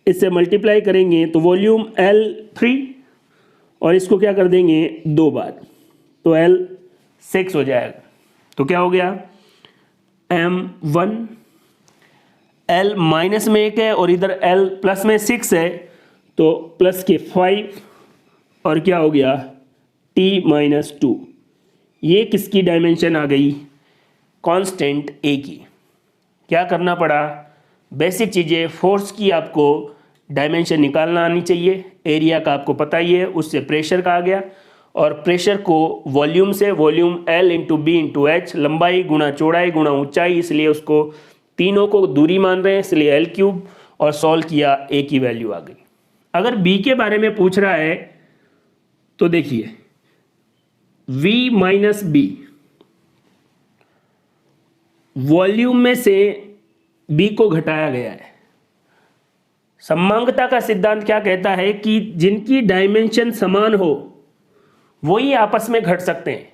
इससे मल्टीप्लाई करेंगे तो वॉल्यूम L3, और इसको क्या कर देंगे 2 बार, तो L6 हो जाएगा। तो क्या हो गया M1 L माइनस में 1 है और इधर L प्लस में 6 है, तो प्लस के 5, और क्या हो गया T-2। ये किसकी डायमेंशन आ गई, कांस्टेंट ए की। क्या करना पड़ा, बेसिक चीज़ें, फोर्स की आपको डायमेंशन निकालना आनी चाहिए, एरिया का आपको पता ही है, उससे प्रेशर का आ गया, और प्रेशर को वॉल्यूम से, volume L into B into H, लंबाई गुणा चौड़ाई गुणा ऊंचाई, इसलिए उसको तीनों को दूरी मान रहे हैं, इसलिए L3, और सॉल्व किया, ए की वैल्यू आ गई। अगर बी के बारे में पूछ रहा है तो देखिए V माइनस बी, वॉल्यूम में से बी को घटाया गया है। समांगता का सिद्धांत क्या कहता है कि जिनकी डायमेंशन समान हो वही आपस में घट सकते हैं।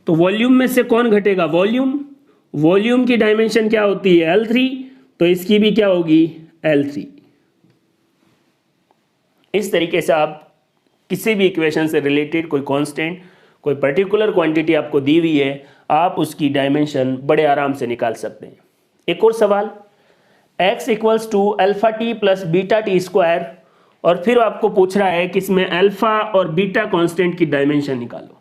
तो वॉल्यूम में से कौन घटेगा, वॉल्यूम, वॉल्यूम की डायमेंशन क्या होती है L3, तो इसकी भी क्या होगी L3। इस तरीके से आप किसी भी इक्वेशन से रिलेटेड कोई कांस्टेंट, कोई पर्टिकुलर क्वांटिटी आपको दी हुई है, आप उसकी डायमेंशन बड़े आराम से निकाल सकते हैं। एक और सवाल, x equals to alpha T plus beta T square, और फिर आपको पूछ रहा है कि इसमें अल्फा और बीटा कांस्टेंट की डायमेंशन निकालो।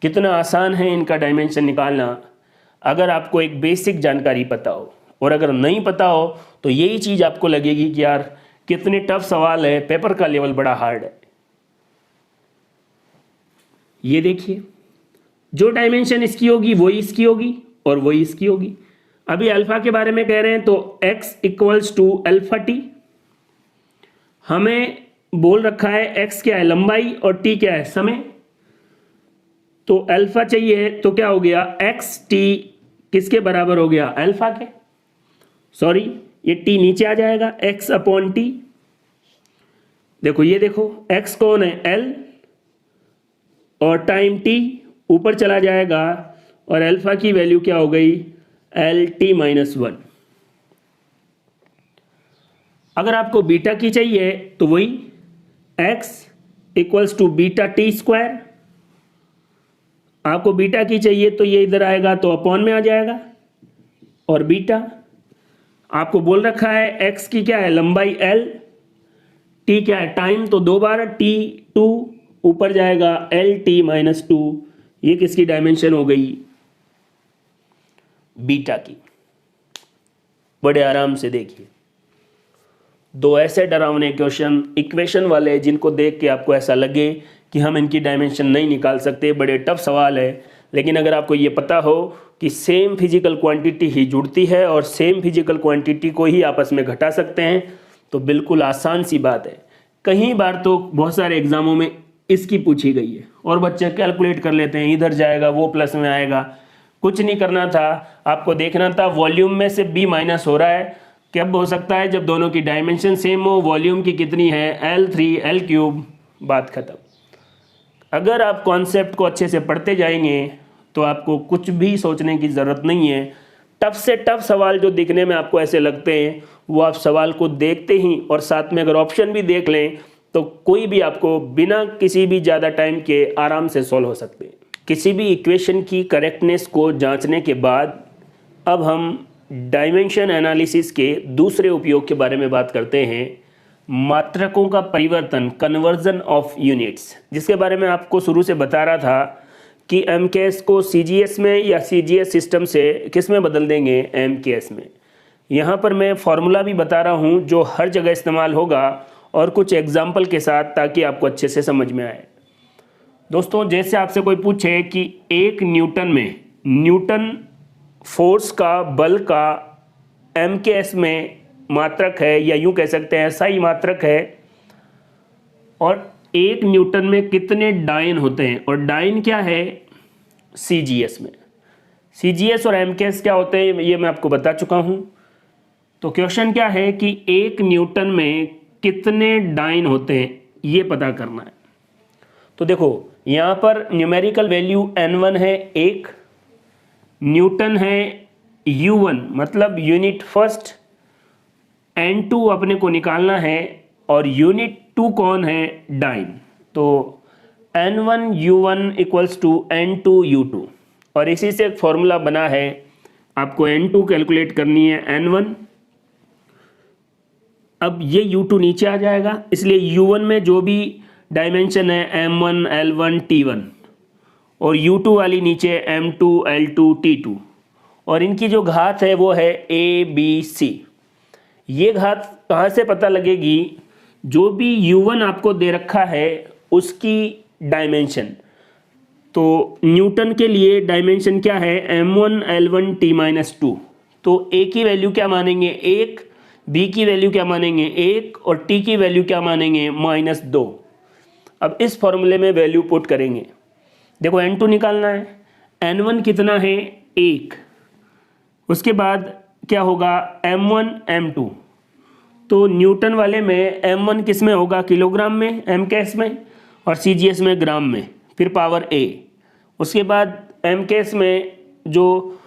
कितना आसान है इनका डायमेंशन निकालना, अगर आपको एक बेसिक जानकारी पता हो, और अगर नहीं पता हो तो यही चीज़ आपको लगेगी कि यार कितने टफ सवाल है, पेपर का लेवल बड़ा हार्ड है। ये देखिए, जो डायमेंशन इसकी होगी वही इसकी होगी और वही इसकी होगी। अभी अल्फा के बारे में कह रहे हैं तो x equals to alpha T, हमें बोल रखा है x क्या है लंबाई और t क्या है समय, तो अल्फा चाहिए तो क्या हो गया एक्स टी किसके बराबर हो गया, अल्फा के, सॉरी ये t नीचे आ जाएगा, x अपॉन टी। देखो ये देखो x कौन है l, और टाइम t ऊपर चला जाएगा, और अल्फा की वैल्यू क्या हो गई L-1। अगर आपको बीटा की चाहिए तो वही x equals to beta T square, आपको बीटा की चाहिए तो ये इधर आएगा तो अपॉन में आ जाएगा, और बीटा आपको बोल रखा है x की क्या है लंबाई L, t क्या है टाइम, तो 2 बार t2 ऊपर जाएगा L-2, ये किसकी डायमेंशन हो गई, बीटा की। बड़े आराम से देखिए, 2 ऐसे डरावने इक्वेशन वाले जिनको देख के आपको ऐसा लगे कि हम इनकी डायमेंशन नहीं निकाल सकते, बड़े टफ सवाल है। लेकिन अगर आपको ये पता हो कि सेम फिजिकल क्वांटिटी ही जुड़ती है और सेम फिजिकल क्वांटिटी को ही आपस में घटा सकते हैं, तो बिल्कुल आसान सी बात है। कई बार तो बहुत सारे एग्जामों में इसकी पूछी गई है और बच्चे कैलकुलेट कर लेते हैं, इधर जाएगा वो प्लस में आएगा। कुछ नहीं करना था, आपको देखना था वॉल्यूम में से b माइनस हो रहा है, कब हो सकता है जब दोनों की डायमेंशन सेम हो, वॉल्यूम की कितनी है L3 L3, बात खत्म। अगर आप कॉन्सेप्ट को अच्छे से पढ़ते जाएंगे तो आपको कुछ भी सोचने की ज़रूरत नहीं है। टफ से टफ सवाल जो दिखने में आपको ऐसे लगते हैं, वो आप सवाल को देखते ही और साथ में अगर ऑप्शन भी देख लें तो कोई भी आपको बिना किसी भी ज़्यादा टाइम के आराम से सॉल्व हो सकते हैं। किसी भी इक्वेशन की करेक्टनेस को जांचने के बाद अब हम डायमेंशन एनालिसिस के दूसरे उपयोग के बारे में बात करते हैं, मात्रकों का परिवर्तन, कन्वर्जन ऑफ यूनिट्स, जिसके बारे में आपको शुरू से बता रहा था कि MKS को CGS में या CGS सिस्टम से किस में बदल देंगे, MKS में। यहाँ पर मैं फॉर्मूला भी बता रहा हूँ जो हर जगह इस्तेमाल होगा और कुछ एग्जाम्पल के साथ, ताकि आपको अच्छे से समझ में आए। दोस्तों जैसे आपसे कोई पूछे कि एक न्यूटन में, न्यूटन फोर्स का, बल का MKS में मात्रक है, या यूं कह सकते हैं SI मात्रक है, और एक न्यूटन में कितने डाइन होते हैं, और डाइन क्या है CGS में। CGS और MKS क्या होते हैं ये मैं आपको बता चुका हूं। तो क्वेश्चन क्या है कि एक न्यूटन में कितने डाइन होते हैं ये पता करना है। तो देखो यहाँ पर न्यूमेरिकल वैल्यू N1 है 1, न्यूटन है U1 मतलब यूनिट फर्स्ट, N2 अपने को निकालना है, और यूनिट 2 कौन है, डाइन। तो N1 U1 equals to N2 U2, और इसी से एक फॉर्मूला बना है, आपको N2 कैलकुलेट करनी है N1। अब ये U2 नीचे आ जाएगा, इसलिए U1 में जो भी डायमेंशन है M1 L1 T1, और U2 वाली नीचे M2 L2 T2, और इनकी जो घात है वो है ABC। ये घात कहाँ से पता लगेगी, जो भी U1 आपको दे रखा है उसकी डायमेंशन। तो न्यूटन के लिए डायमेंशन क्या है, M1 L1 T-2, तो A की वैल्यू क्या मानेंगे 1, B की वैल्यू क्या मानेंगे 1, और T की वैल्यू क्या मानेंगे -2। अब इस फॉर्मूले में वैल्यू पुट करेंगे। देखो N2 निकालना है, N1 कितना है 1, उसके बाद क्या होगा M1 M2। तो न्यूटन वाले में M1 किस में होगा, किलोग्राम में MKS में, और CGS में ग्राम में, फिर पावर A। उसके बाद MKS में जो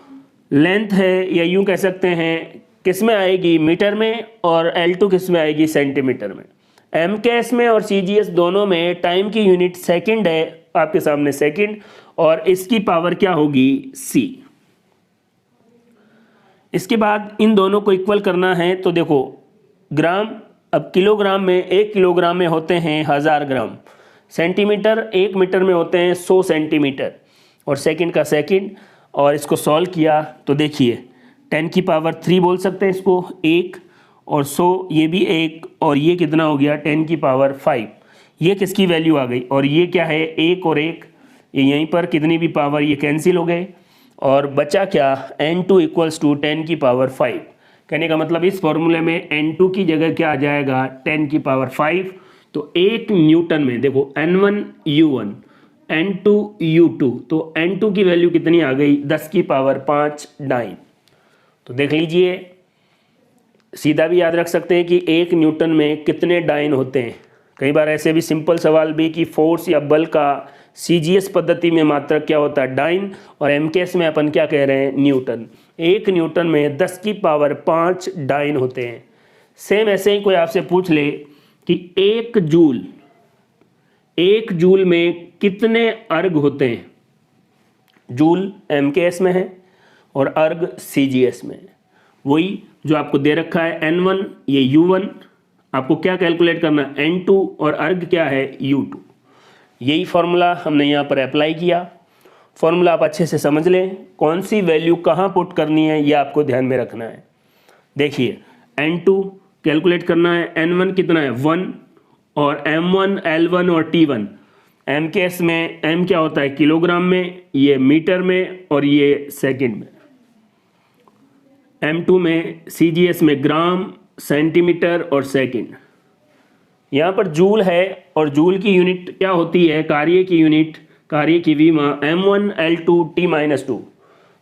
लेंथ है, या यूं कह सकते हैं किस में आएगी, मीटर में, और L2 किस में आएगी, सेंटीमीटर में। MKS में और CGS दोनों में टाइम की यूनिट सेकंड है, आपके सामने सेकंड, और इसकी पावर क्या होगी C। इसके बाद इन दोनों को इक्वल करना है। तो देखो ग्राम, अब किलोग्राम में 1 किलोग्राम में होते हैं 1000 ग्राम, सेंटीमीटर 1 मीटर में होते हैं 100 सेंटीमीटर, और सेकंड का सेकंड। और इसको सॉल्व किया तो देखिए 10 की पावर 3 बोल सकते हैं इसको, 1, और 100 ये भी 1, और ये कितना हो गया 10 की पावर 5। ये किसकी वैल्यू आ गई, और ये क्या है 1 और 1, ये यहीं पर कितनी भी पावर ये कैंसिल हो गए, और बचा क्या N2 इक्वल्स टू 10 की पावर 5। कहने का मतलब इस फॉर्मूले में N2 की जगह क्या आ जाएगा 10 की पावर 5। तो एक न्यूटन में देखो N1 U1 N2 U2, तो N2 की वैल्यू कितनी आ गई 10 की पावर 5 डाइन। तो देख लीजिए, सीधा भी याद रख सकते हैं कि एक न्यूटन में कितने डाइन होते हैं। कई बार ऐसे भी सिंपल सवाल भी कि फोर्स या बल का CGS पद्धति में मात्रक क्या होता है डाइन, और MKS में अपन क्या कह रहे हैं न्यूटन। एक न्यूटन में 10 की पावर 5 डाइन होते हैं। सेम ऐसे ही कोई आपसे पूछ ले कि एक जूल में कितने अर्ग होते हैं, जूल MKS में है और अर्ग CGS में है। वही जो आपको दे रखा है N1 ये U1, आपको क्या कैलकुलेट करना है N2, और अर्ग क्या है U2। यही फॉर्मूला हमने यहाँ पर अप्लाई किया। फॉर्मूला आप अच्छे से समझ लें, कौन सी वैल्यू कहाँ पुट करनी है ये आपको ध्यान में रखना है। देखिए N2 कैलकुलेट करना है, N1 कितना है 1, और M1 L1 और T1 MKS में M क्या होता है किलोग्राम में, ये मीटर में, और ये सेकंड में। M2 में CGS में ग्राम, सेंटीमीटर और सेकंड। यहाँ पर जूल है, और जूल की यूनिट क्या होती है, कार्य की यूनिट, कार्य की विमा M1 L2 T-2।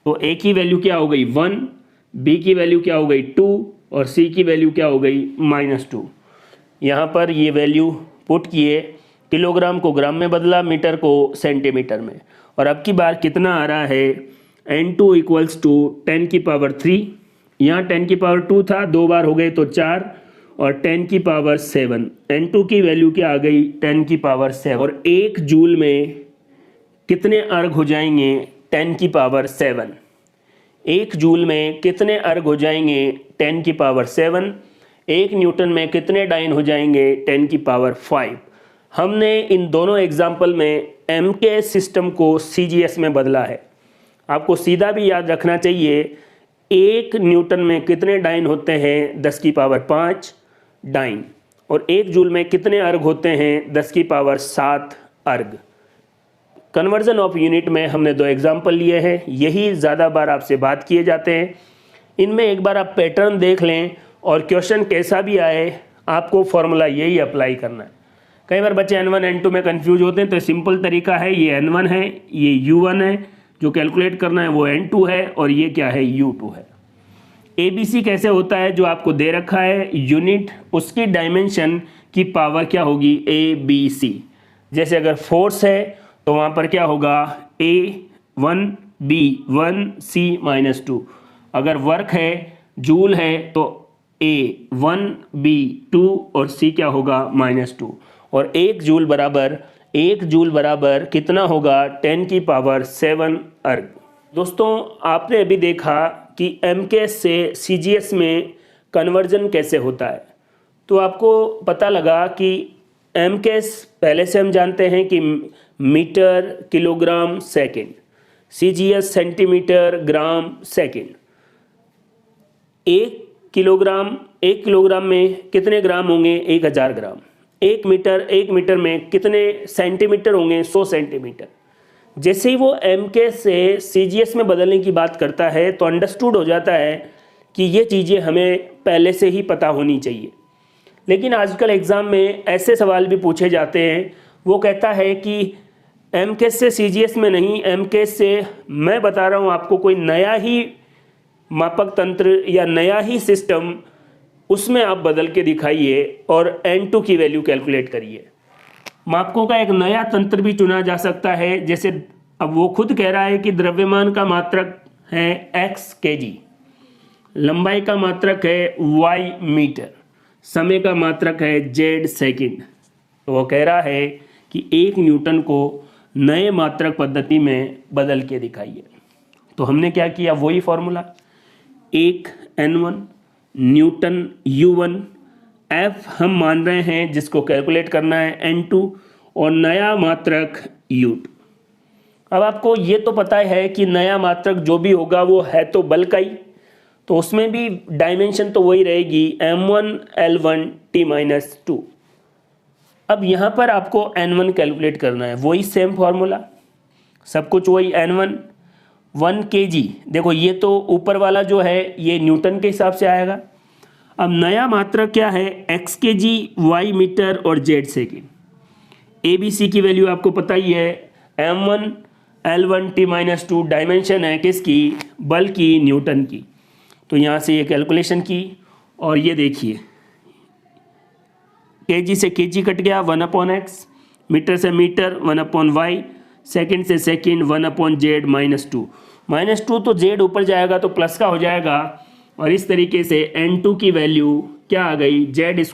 तो A की वैल्यू क्या हो गई 1, B की वैल्यू क्या हो गई 2, और C की वैल्यू क्या हो गई -2। यहाँ पर ये वैल्यू पुट किए, किलोग्राम को ग्राम में बदला, मीटर को सेंटीमीटर में, और अब की बार कितना आ रहा है N2 इक्वल्स टू 10 की पावर 3। यहाँ 10 की पावर 2 था, 2 बार हो गए तो 4, और 10 की पावर 7। N2 की वैल्यू क्या आ गई 10 की पावर 7। और एक जूल में कितने अर्ग हो जाएंगे 10 की पावर 7। एक जूल में कितने अर्ग हो जाएंगे 10 की पावर 7। एक न्यूटन में कितने डाइन हो जाएंगे 10 की पावर 5। हमने इन दोनों एग्जाम्पल में MKS सिस्टम को CGS में बदला है। आपको सीधा भी याद रखना चाहिए, एक न्यूटन में कितने डाइन होते हैं 10 की पावर 5 डाइन, और एक जूल में कितने अर्ग होते हैं 10 की पावर 7 अर्ग। कन्वर्जन ऑफ यूनिट में हमने 2 एग्जाम्पल लिए हैं, यही ज़्यादा बार आपसे बात किए जाते हैं। इनमें एक बार आप पैटर्न देख लें और क्वेश्चन कैसा भी आए आपको फॉर्मूला यही अप्लाई करना है। कई बार बच्चे N1 N2 में कंफ्यूज होते हैं, तो सिंपल तरीका है, ये N1 है, ये U1 है, जो कैलकुलेट करना है वो N2 है और ये क्या है U2 है। ABC कैसे होता है, जो आपको दे रखा है यूनिट, उसकी डायमेंशन की पावर क्या होगी ABC। जैसे अगर फोर्स है तो वहाँ पर क्या होगा A1 B1 C-2। अगर वर्क है जूल है तो A1 B2 और C क्या होगा -2। और 1 जूल बराबर कितना होगा 10⁻7 अर्ग। दोस्तों आपने अभी देखा कि MKS से CGS में कन्वर्जन कैसे होता है, तो आपको पता लगा कि MKS पहले से हम जानते हैं कि metre kilogram second, CGS centimetre gram second. 1 kilogram में कितने ग्राम होंगे 1000 ग्राम। 1 मीटर में कितने सेंटीमीटर होंगे 100 सेंटीमीटर। जैसे ही वो MKS से CGS में बदलने की बात करता है तो अंडरस्टूड हो जाता है कि ये चीज़ें हमें पहले से ही पता होनी चाहिए। लेकिन आजकल एग्ज़ाम में ऐसे सवाल भी पूछे जाते हैं, वो कहता है कि MKS से CGS में नहीं, MKS से मैं बता रहा हूँ आपको कोई नया ही मापक तंत्र या नया ही सिस्टम, उसमें आप बदल के दिखाइए और N2 की वैल्यू कैलकुलेट करिए। मापकों का एक नया तंत्र भी चुना जा सकता है। जैसे अब वो खुद कह रहा है कि द्रव्यमान का मात्रक है x kg, लंबाई का मात्रक है y मीटर, समय का मात्रक है z सेकंड। तो वो कह रहा है कि 1 न्यूटन को नए मात्रक पद्धति में बदल के दिखाइए। तो हमने क्या किया, वही formula 1 N1 Newton U1, F हम मान रहे हैं जिसको कैलकुलेट करना है N2 और नया मात्रक U2। अब आपको ये तो पता है कि नया मात्रक जो भी होगा वो है तो बल का ही, तो उसमें भी डायमेंशन तो वही रहेगी M1 L1 T-2। अब यहाँ पर आपको N1 कैलकुलेट करना है, वही सेम फॉर्मूला, सब कुछ वही N1 1 kg। देखो ये तो ऊपर वाला जो है ये न्यूटन के हिसाब से आएगा। अब नया मात्रक क्या है x kg, y मीटर और z सेकेंड। ABC की वैल्यू आपको पता ही है M1 L1 T-2, डायमेंशन है किसकी, बल की, न्यूटन की। तो यहाँ से ये कैलकुलेशन की और ये देखिए kg से kg कट गया 1/x, मीटर से मीटर 1/y, सेकंड से सेकंड 1/z -2 तो z ऊपर जाएगा तो प्लस का हो जाएगा। और इस तरीके से N2 की वैल्यू क्या आ गई z²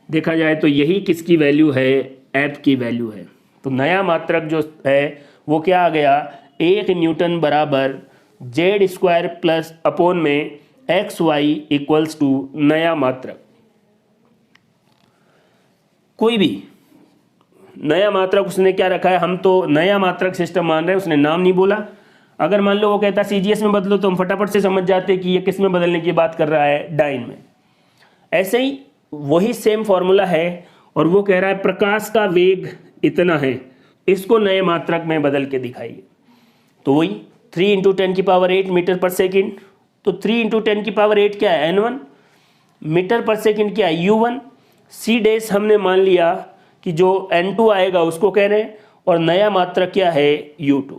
देखा जाए तो यही किसकी वैल्यू है, F की वैल्यू है। तो नया मात्रक जो है वो क्या आ गया 1 न्यूटन बराबर z² plus xy equals to नया मात्रक। कोई भी नया मात्रक उसने क्या रखा है, हम तो नया मात्रक सिस्टम मान रहे हैं, उसने नाम नहीं बोला। अगर मान लो वो कहता है CGS में बदलो तो हम फटाफट से समझ जाते कि ये किस में बदलने की बात कर रहा है, डाइन में। ऐसे ही वही सेम फॉर्मूला है और वो कह रहा है प्रकाश का वेग इतना है, इसको नए मात्रक में बदल के दिखाइए। तो वही 3 × 10⁸ मीटर पर सेकेंड। तो 3 × 10⁸ क्या है N1, मीटर पर सेकेंड क्या है U1, C' हमने मान लिया कि जो N2 आएगा उसको कह रहे हैं और नया मात्रक क्या है U2।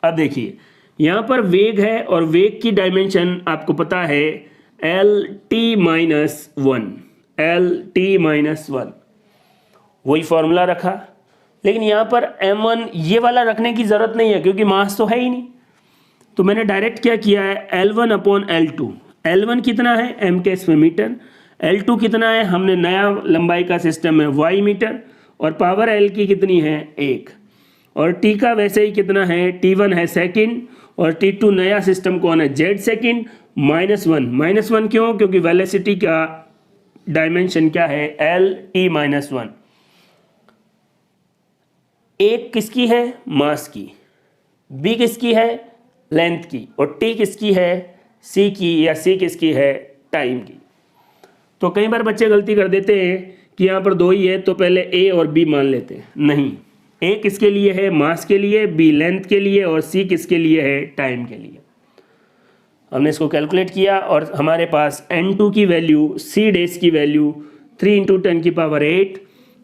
अब देखिए यहाँ पर वेग है और वेग की डायमेंशन आपको पता है LT-1, वही फॉर्मूला रखा। लेकिन यहाँ पर M1 ये वाला रखने की ज़रूरत नहीं है क्योंकि मास तो है ही नहीं। तो मैंने डायरेक्ट क्या किया है L1/L2। L1 कितना है MKS में मीटर, L2 कितना है, हमने नया लंबाई का सिस्टम है y मीटर और पावर L की कितनी है 1 और T का वैसे ही कितना है T1 है सेकंड और T2 नया सिस्टम कौन है Z सेकंड -1 क्यों, क्योंकि वेलोसिटी का डायमेंशन क्या है LT-1। एक किसकी है मास की, B किसकी है लेंथ की और T किसकी है C की, या C किसकी है टाइम की। तो कई बार बच्चे गलती कर देते हैं कि यहाँ पर 2 ही है तो पहले A और B मान लेते हैं। नहीं, ए किसके लिए है, मास के लिए, बी लेंथ के लिए और सी किसके लिए है, टाइम के लिए। हमने इसको कैलकुलेट किया और हमारे पास n2 की वैल्यू, सी डेज की वैल्यू 3 × 10⁸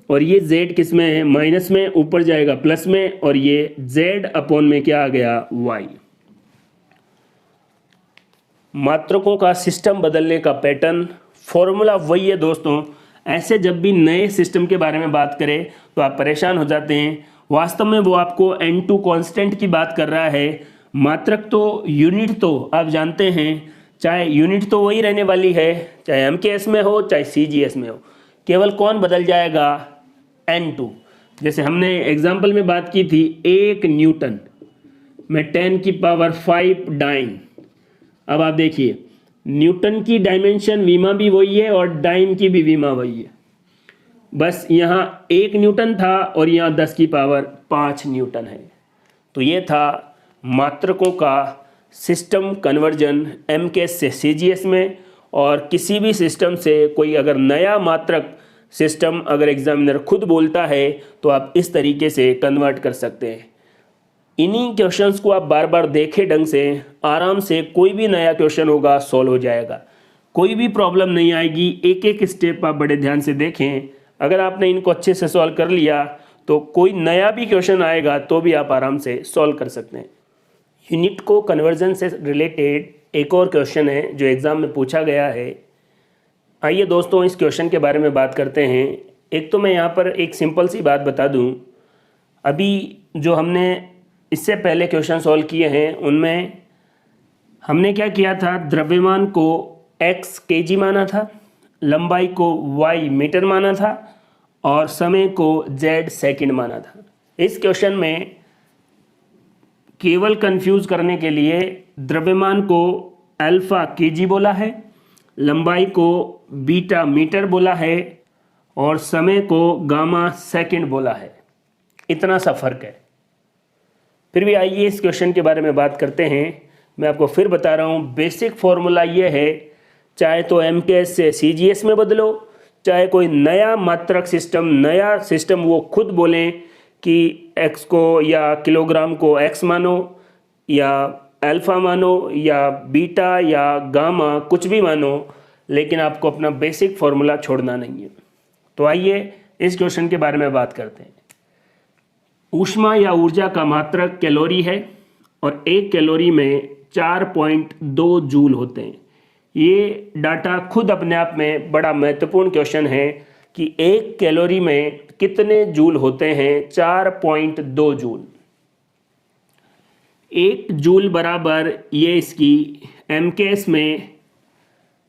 और ये z किस में है, माइनस में, ऊपर जाएगा प्लस में, और ये z अपॉन में क्या आ गया, y। मात्रकों का सिस्टम बदलने का पैटर्न, फॉर्मूला वही है दोस्तों। ऐसे जब भी नए सिस्टम के बारे में बात करें तो आप परेशान हो जाते हैं। वास्तव में वो आपको n2 कांस्टेंट की बात कर रहा है। मात्रक तो, यूनिट तो आप जानते हैं, चाहे यूनिट तो वही रहने वाली है, चाहे MKS में हो चाहे CGS में हो, केवल कौन बदल जाएगा, n2। जैसे हमने एग्जाम्पल में बात की थी, 1 न्यूटन में 10⁵ डाइन। अब आप देखिए, न्यूटन की डायमेंशन वीमा भी वही है और डाइन की भी वीमा वही है, बस यहाँ 1 न्यूटन था और यहाँ 10⁵ न्यूटन है। तो ये था मात्रकों का सिस्टम कन्वर्जन MKS से CGS में। और किसी भी सिस्टम से कोई अगर नया मात्रक सिस्टम अगर एग्जामिनर खुद बोलता है तो आप इस तरीके से कन्वर्ट कर सकते हैं। इन्हीं क्वेश्चंस को आप बार बार देखें ढंग से, आराम से कोई भी नया क्वेश्चन होगा सॉल्व हो जाएगा, कोई भी प्रॉब्लम नहीं आएगी। एक एक स्टेप आप बड़े ध्यान से देखें। अगर आपने इनको अच्छे से सॉल्व कर लिया तो कोई नया भी क्वेश्चन आएगा तो भी आप आराम से सॉल्व कर सकते हैं। यूनिट को कन्वर्जन से रिलेटेड एक और क्वेश्चन है जो एग्ज़ाम में पूछा गया है। आइए दोस्तों इस क्वेश्चन के बारे में बात करते हैं। एक तो मैं यहाँ पर एक सिंपल सी बात बता दूँ, अभी जो हमने इससे पहले क्वेश्चन सॉल्व किए हैं उनमें हमने क्या किया था, द्रव्यमान को x kg माना था, लंबाई को y मीटर माना था और समय को z सेकंड माना था। इस क्वेश्चन में केवल कंफ्यूज करने के लिए द्रव्यमान को अल्फा kg बोला है, लंबाई को बीटा मीटर बोला है और समय को गामा सेकंड बोला है। इतना सा फर्क है। फिर भी आइए इस क्वेश्चन के बारे में बात करते हैं। मैं आपको फिर बता रहा हूँ, बेसिक फॉर्मूला ये है, चाहे तो MKS से CGS में बदलो, चाहे कोई नया मात्रक सिस्टम, नया सिस्टम वो खुद बोलें कि x को या किलोग्राम को x मानो या अल्फ़ा मानो या बीटा या गामा, कुछ भी मानो, लेकिन आपको अपना बेसिक फॉर्मूला छोड़ना नहीं है। तो आइए इस क्वेश्चन के बारे में बात करते हैं। ऊष्मा या ऊर्जा का मात्रक कैलोरी है और 1 कैलोरी में 4.2 जूल होते हैं। ये डाटा खुद अपने आप में बड़ा महत्वपूर्ण क्वेश्चन है कि 1 कैलोरी में कितने जूल होते हैं, 4.2 जूल। 1 जूल बराबर, ये इसकी MKS में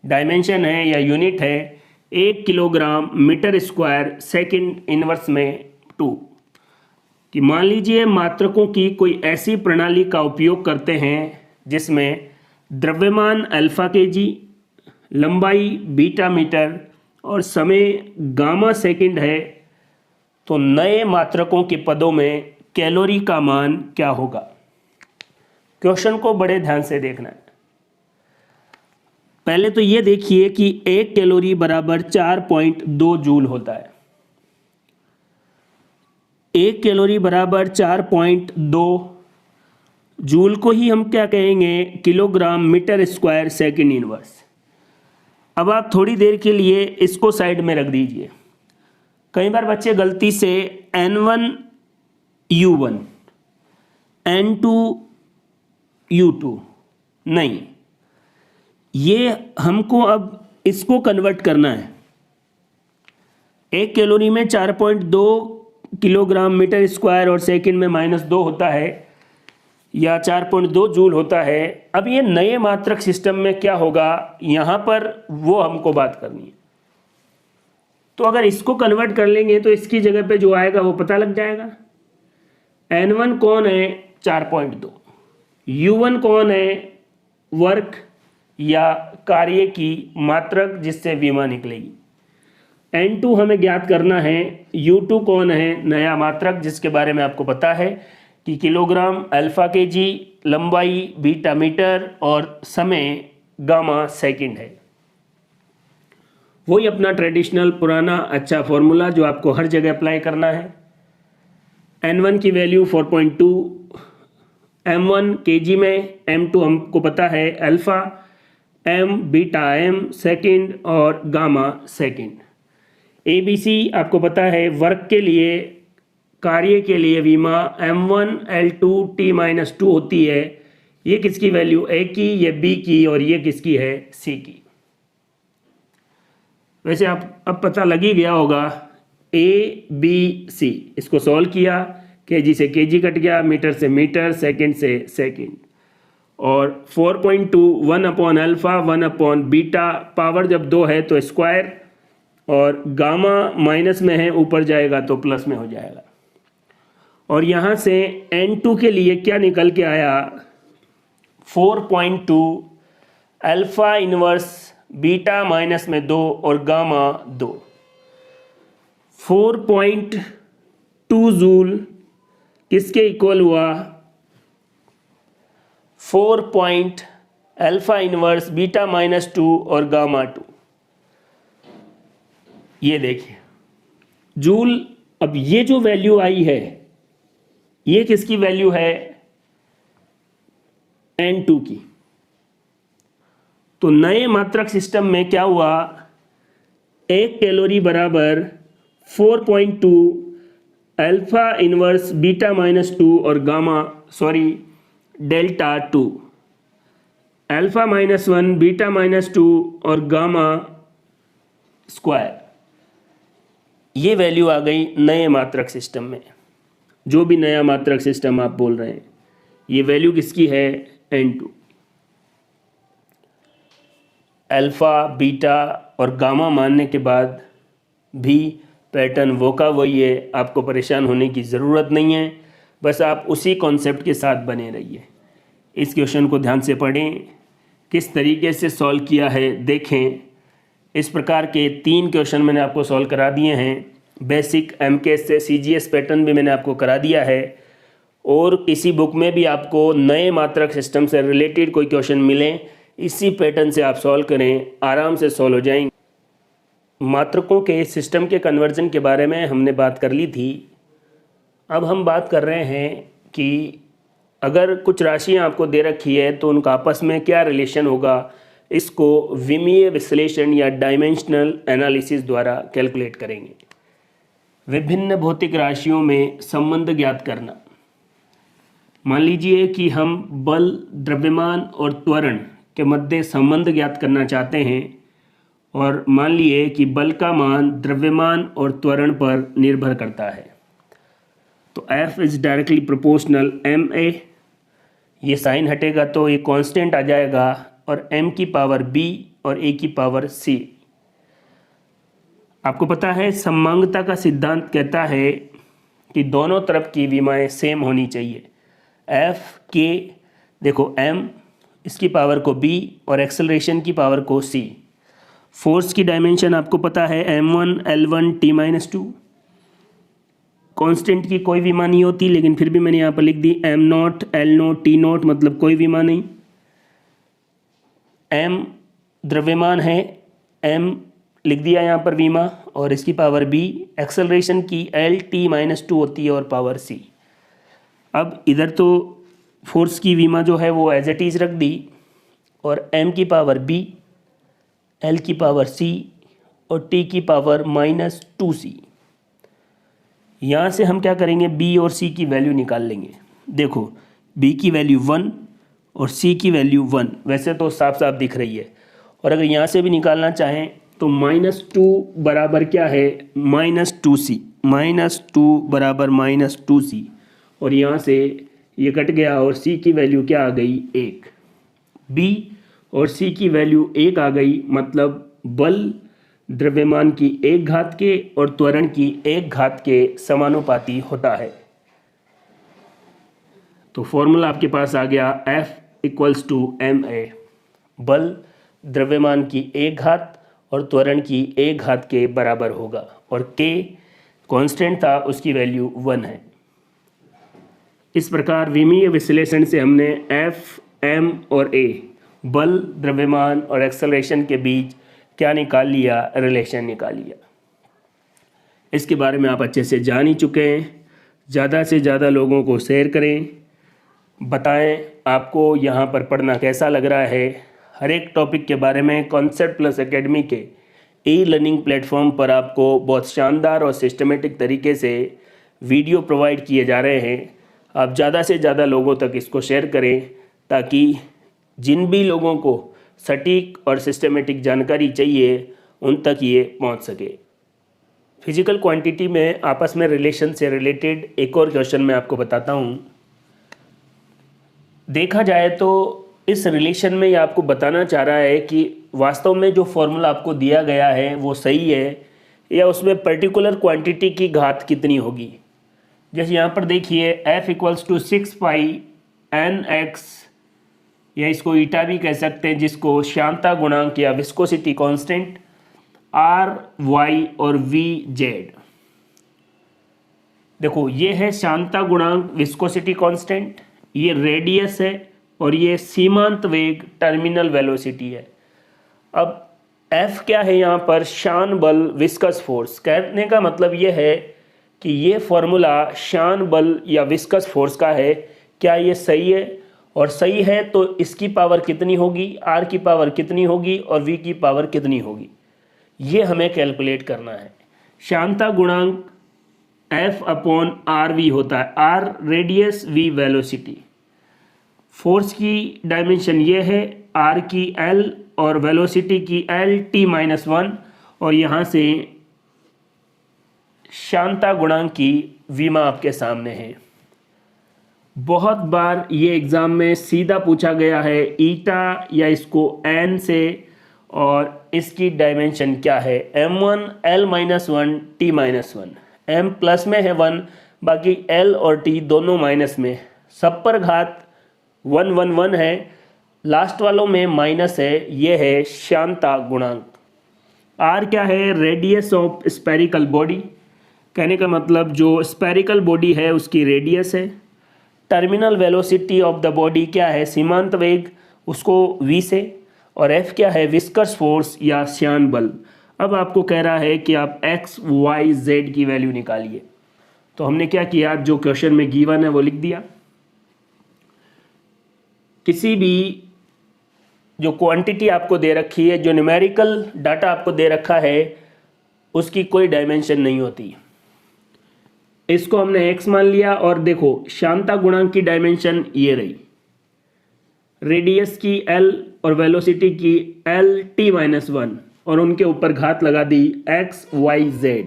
डायमेंशन है या यूनिट है, 1 kilogram metre square second inverse में 2। कि मान लीजिए मात्रकों की कोई ऐसी प्रणाली का उपयोग करते हैं जिसमें द्रव्यमान अल्फा kg, लंबाई बीटा मीटर और समय गामा सेकंड है, तो नए मात्रकों के पदों में कैलोरी का मान क्या होगा। क्वेश्चन को बड़े ध्यान से देखना है। पहले तो ये देखिए कि 1 कैलोरी बराबर 4.2 जूल होता है। 1 कैलोरी बराबर 4.2 जूल को ही हम क्या कहेंगे, kilogram metre square second inverse. अब आप थोड़ी देर के लिए इसको साइड में रख दीजिए। कई बार बच्चे गलती से N1 U1 N2 U2, नहीं, ये हमको अब इसको कन्वर्ट करना है। 1 कैलोरी में 4.2 किलोग्राम मीटर स्क्वायर और सेकंड में -2 होता है या 4.2 जूल होता है। अब ये नए मात्रक सिस्टम में क्या होगा, यहाँ पर वो हमको बात करनी है। तो अगर इसको कन्वर्ट कर लेंगे तो इसकी जगह पे जो आएगा वो पता लग जाएगा। N1 कौन है, 4.2। U1 कौन है, वर्क या कार्य की मात्रक जिससे विमा निकलेगी। N2 हमें ज्ञात करना है। U2 कौन है, नया मात्रक जिसके बारे में आपको पता है कि किलोग्राम अल्फा kg, लंबाई बीटा मीटर और समय गामा सेकंड है। वही अपना ट्रेडिशनल पुराना अच्छा फॉर्मूला जो आपको हर जगह अप्लाई करना है। N1 की वैल्यू 4.2, M1 केजी में, M2 हमको पता है alpha, M beta M second और गामा सेकंड। ABC आपको पता है वर्क के लिए, कार्य के लिए विमा M1 L2 T-2 होती है। ये किसकी वैल्यू, A की, ये B की, और ये किसकी है, C की। वैसे आप अब पता लग ही गया होगा, ABC इसको सॉल्व किया, केजी से केजी कट गया, मीटर से मीटर, सेकंड से सेकंड, और 4.2 1 upon alpha 1 upon beta, power जब 2 है तो स्क्वायर, और गामा माइनस में है, ऊपर जाएगा तो प्लस में हो जाएगा। और यहाँ से N2 के लिए क्या निकल के आया, 4.2 अल्फ़ा इनवर्स बीटा माइनस में 2 और गामा 2, 4.2 जूल किसके इक्वल हुआ, 4 अल्फ़ा इनवर्स बीटा माइनस 2 और गामा 2। ये देखिए जूल। अब ये जो वैल्यू आई है ये किसकी वैल्यू है, N2 की। तो नए मात्रक सिस्टम में क्या हुआ, 1 कैलोरी बराबर 4.2 अल्फ़ा इनवर्स बीटा माइनस 2 और gamma delta 2, alpha minus 1 beta minus 2 और गामा स्क्वायर। ये वैल्यू आ गई नए मात्रक सिस्टम में। जो भी नया मात्रक सिस्टम आप बोल रहे हैं, ये वैल्यू किसकी है, N2। अल्फ़ा बीटा और गामा मानने के बाद भी पैटर्न वो का वही है, आपको परेशान होने की ज़रूरत नहीं है, बस आप उसी कॉन्सेप्ट के साथ बने रहिए। इस क्वेश्चन को ध्यान से पढ़ें, किस तरीके से सॉल्व किया है देखें। इस प्रकार के 3 क्वेश्चन मैंने आपको सॉल्व करा दिए हैं। बेसिक MKS से CGS पैटर्न भी मैंने आपको करा दिया है, और किसी बुक में भी आपको नए मात्रक सिस्टम से रिलेटेड कोई क्वेश्चन मिले, इसी पैटर्न से आप सॉल्व करें, आराम से सॉल्व हो जाएंगे। मात्रकों के सिस्टम के कन्वर्जन के बारे में हमने बात कर ली थी। अब हम बात कर रहे हैं कि अगर कुछ राशियां आपको दे रखी है तो उनका आपस में क्या रिलेशन होगा, इसको विमीय विश्लेषण या डायमेंशनल एनालिसिस द्वारा कैलकुलेट करेंगे। विभिन्न भौतिक राशियों में संबंध ज्ञात करना। मान लीजिए कि हम बल, द्रव्यमान और त्वरण के मध्य संबंध ज्ञात करना चाहते हैं, और मान लिए कि बल का मान द्रव्यमान और त्वरण पर निर्भर करता है। तो F is directly proportional ma, ये साइन हटेगा तो ये कांस्टेंट आ जाएगा, और m की पावर b और a की पावर c। आपको पता है समांगता का सिद्धांत कहता है कि दोनों तरफ की विमाएं सेम होनी चाहिए। F k, देखो m इसकी पावर को b और एक्सेलरेशन की पावर को c। फोर्स की डायमेंशन आपको पता है m1 L1 T-2। कांस्टेंट की कोई विमा नहीं होती, लेकिन फिर भी मैंने यहाँ पर लिख दी m0 L0 T0, मतलब कोई विमा नहीं। m द्रव्यमान है, m लिख दिया यहाँ पर विमा, और इसकी पावर b, एक्सेलरेशन की L-T-2 होती है और पावर c। अब इधर तो फोर्स की विमा जो है वो एज इट इज़ रख दी, और m की पावर b, L की पावर c और t की पावर -2c। यहाँ से हम क्या करेंगे, b और c की वैल्यू निकाल लेंगे। देखो b की वैल्यू 1 और c की वैल्यू 1, वैसे तो साफ साफ दिख रही है। और अगर यहाँ से भी निकालना चाहें तो -2 बराबर क्या है, -2c, -2 बराबर -2c, और यहाँ से ये कट गया और c की वैल्यू क्या आ गई, 1। b और c की वैल्यू 1 आ गई, मतलब बल द्रव्यमान की 1 घात के और त्वरण की 1 घात के समानुपाती होता है। तो फॉर्मूला आपके पास आ गया F = ma, बल द्रव्यमान की 1 घात और त्वरण की 1 घात के बराबर होगा, और k कांस्टेंट था, उसकी वैल्यू 1 है। इस प्रकार विमीय विश्लेषण से हमने F, m और a, बल, द्रव्यमान और एक्सेलरेशन के बीच क्या निकाल लिया, रिलेशन निकाल लिया। इसके बारे में आप अच्छे से जान ही चुके हैं। ज़्यादा से ज़्यादा लोगों को शेयर करें, बताएं आपको यहाँ पर पढ़ना कैसा लग रहा है। हर एक टॉपिक के बारे में कॉन्सेप्ट प्लस एकेडमी के ई लर्निंग प्लेटफॉर्म पर आपको बहुत शानदार और सिस्टमेटिक तरीके से वीडियो प्रोवाइड किए जा रहे हैं। आप ज़्यादा से ज़्यादा लोगों तक इसको शेयर करें ताकि जिन भी लोगों को सटीक और सिस्टमेटिक जानकारी चाहिए उन तक ये पहुंच सके। फिजिकल क्वांटिटी में आपस में रिलेशन से रिलेटेड एक और क्वेश्चन मैं आपको बताता हूँ। देखा जाए तो इस रिलेशन में ये आपको बताना चाह रहा है कि वास्तव में जो फॉर्मूला आपको दिया गया है वो सही है या उसमें पर्टिकुलर क्वांटिटी की घात कितनी होगी। जैसे यहाँ पर देखिए f = 6 पाई एन एक्स, या इसको ईटा भी कह सकते हैं, जिसको श्यानता गुणांक या विस्कोसिटी कांस्टेंट r, y और v, z। देखो ये है श्यानता गुणांक, विस्कोसिटी कांस्टेंट, ये रेडियस है और ये सीमांत वेग टर्मिनल वेलोसिटी है। अब F क्या है यहाँ पर? शान बल, विस्कस फोर्स। कहने का मतलब ये है कि ये फॉर्मूला शान बल या विस्कस फोर्स का है। क्या ये सही है? और सही है तो इसकी पावर कितनी होगी, R की पावर कितनी होगी और V की पावर कितनी होगी, ये हमें कैलकुलेट करना है। शानता गुणांक F/RV होता है, R radius, V velocity. Force की डायमेंशन ये है, R की L और वेलोसिटी की L t-1, और यहाँ से शानता गुणांक की विमा आपके सामने है। बहुत बार ये एग्ज़ाम में सीधा पूछा गया है ईटा या इसको n से, और इसकी डायमेंशन क्या है, m1 l-1 t-1। m plus में है 1, बाकी l और t दोनों माइनस में, सब पर घात 1 1 1 है, लास्ट वालों में माइनस है। ये है शानता गुणांक। R क्या है? Radius of spherical body. कहने का मतलब जो स्पेरिकल बॉडी है उसकी रेडियस है। Terminal velocity of the body क्या है? सीमांत वेग, उसको v से। और F क्या है? विस्कस फोर्स या श्यान बल। अब आपको कह रहा है कि आप x, y, z की वैल्यू निकालिए। तो हमने क्या किया, जो क्वेश्चन में गिवन है वो लिख दिया। किसी भी जो क्वांटिटी आपको दे रखी है, जो न्यूमेरिकल डाटा आपको दे रखा है, उसकी कोई डायमेंशन नहीं होती। इसको हमने x मान लिया, और देखो शानता गुणांक की डायमेंशन ये रही, रेडियस की L और वेलोसिटी की L t-1, और उनके ऊपर घात लगा दी x, y, z।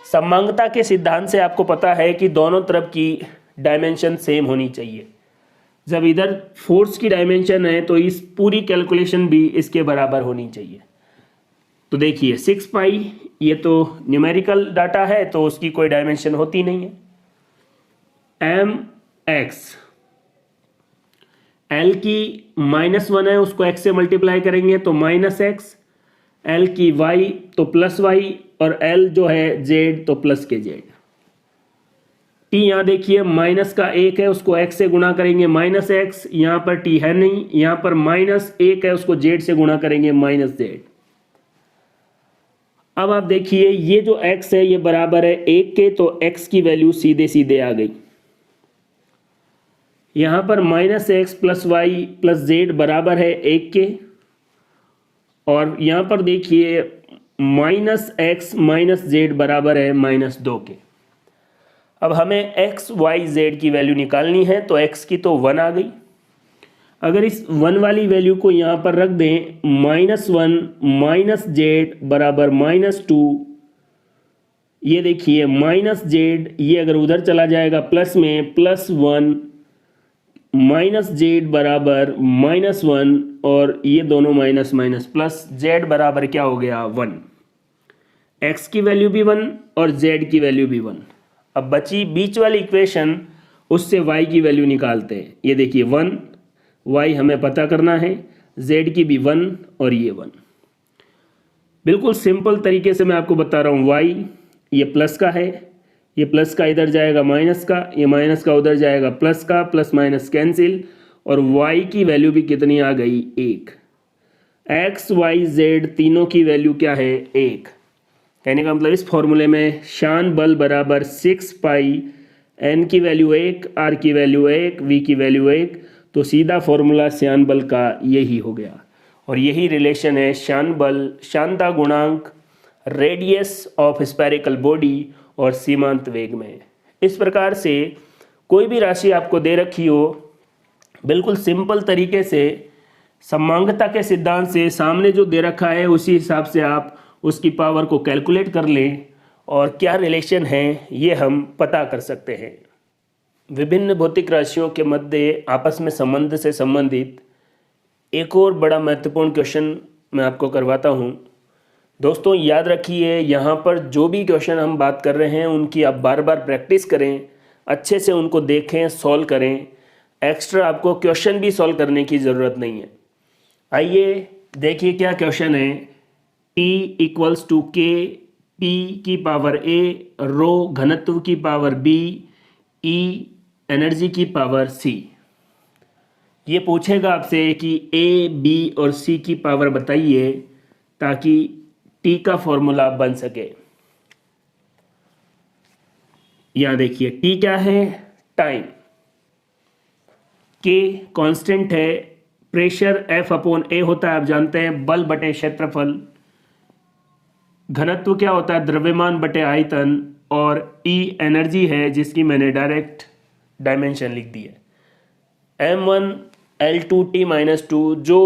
समांगता के सिद्धांत से आपको पता है कि दोनों तरफ की डायमेंशन सेम होनी चाहिए। जब इधर फोर्स की डायमेंशन है तो इस पूरी कैलकुलेशन भी इसके बराबर होनी चाहिए। तो देखिए 6 पाई, ये तो न्यूमेरिकल डाटा है तो उसकी कोई डायमेंशन होती नहीं है। m x, L की -1 है, उसको x से मल्टीप्लाई करेंगे तो -x, L की y तो +y, और L जो है z तो प्लस के z। t यहाँ देखिए माइनस का 1 है, उसको x से गुणा करेंगे -x, यहाँ पर t है नहीं, यहाँ पर -1 है, उसको z से गुणा करेंगे -z। अब आप देखिए ये जो x है ये बराबर है 1 के, तो x की वैल्यू सीधे सीधे आ गई। यहाँ पर -x + y + z बराबर है 1 के, और यहाँ पर देखिए -x - z बराबर है -2 के। अब हमें x, y, z की वैल्यू निकालनी है, तो x की तो 1 आ गई। अगर इस 1 वाली वैल्यू को यहाँ पर रख दें, -1 - z बराबर -2, ये देखिए -z, ये अगर उधर चला जाएगा प्लस में, +1 -z बराबर -1, और ये दोनों माइनस माइनस प्लस, z बराबर क्या हो गया 1। x की वैल्यू भी 1 और z की वैल्यू भी 1। अब बची बीच वाली इक्वेशन, उससे y की वैल्यू निकालते हैं। ये देखिए 1, y हमें पता करना है, z की भी 1 और ये 1। बिल्कुल सिंपल तरीके से मैं आपको बता रहा हूँ। y ये प्लस का है, ये प्लस का इधर जाएगा माइनस का, ये माइनस का उधर जाएगा प्लस का, प्लस माइनस कैंसिल, और y की वैल्यू भी कितनी आ गई 1। x, y, z तीनों की वैल्यू क्या है 1। कहने का मतलब इस फॉर्मूले में शान बल बराबर 6 पाई एन की वैल्यू 1, आर की वैल्यू 1, वी की वैल्यू 1, तो सीधा फॉर्मूला शान बल का यही हो गया। और यही रिलेशन है शान बल, शानता गुणांक, रेडियस ऑफ स्फेरिकल बॉडी और सीमांत वेग में। इस प्रकार से कोई भी राशि आपको दे रखी हो, बिल्कुल सिंपल तरीके से समांगता के सिद्धांत से सामने जो दे रखा है उसी हिसाब से आप उसकी पावर को कैलकुलेट कर लें और क्या रिलेशन है ये हम पता कर सकते हैं। विभिन्न भौतिक राशियों के मध्य आपस में संबंध से संबंधित एक और बड़ा महत्वपूर्ण क्वेश्चन मैं आपको करवाता हूँ। दोस्तों याद रखिए, यहाँ पर जो भी क्वेश्चन हम बात कर रहे हैं उनकी आप बार बार प्रैक्टिस करें, अच्छे से उनको देखें, सॉल्व करें। एक्स्ट्रा आपको क्वेश्चन भी सॉल्व करने की ज़रूरत नहीं है। आइए देखिए क्या क्वेश्चन है। T इक्वल्स टू के पी की पावर ए, रो घनत्व की पावर बी, ई एनर्जी की पावर सी। ये पूछेगा आपसे कि ए, बी और सी की पावर बताइए ताकि टी का फॉर्मूला बन सके। यहां देखिए टी क्या है, टाइम, के कांस्टेंट है, प्रेशर एफ अपॉन ए होता है, आप जानते हैं, बल बटे क्षेत्रफल, घनत्व क्या होता है, द्रव्यमान बटे आयतन, और ई एनर्जी है जिसकी मैंने डायरेक्ट डायमेंशन लिख दी है। M1 L2 T-2 जो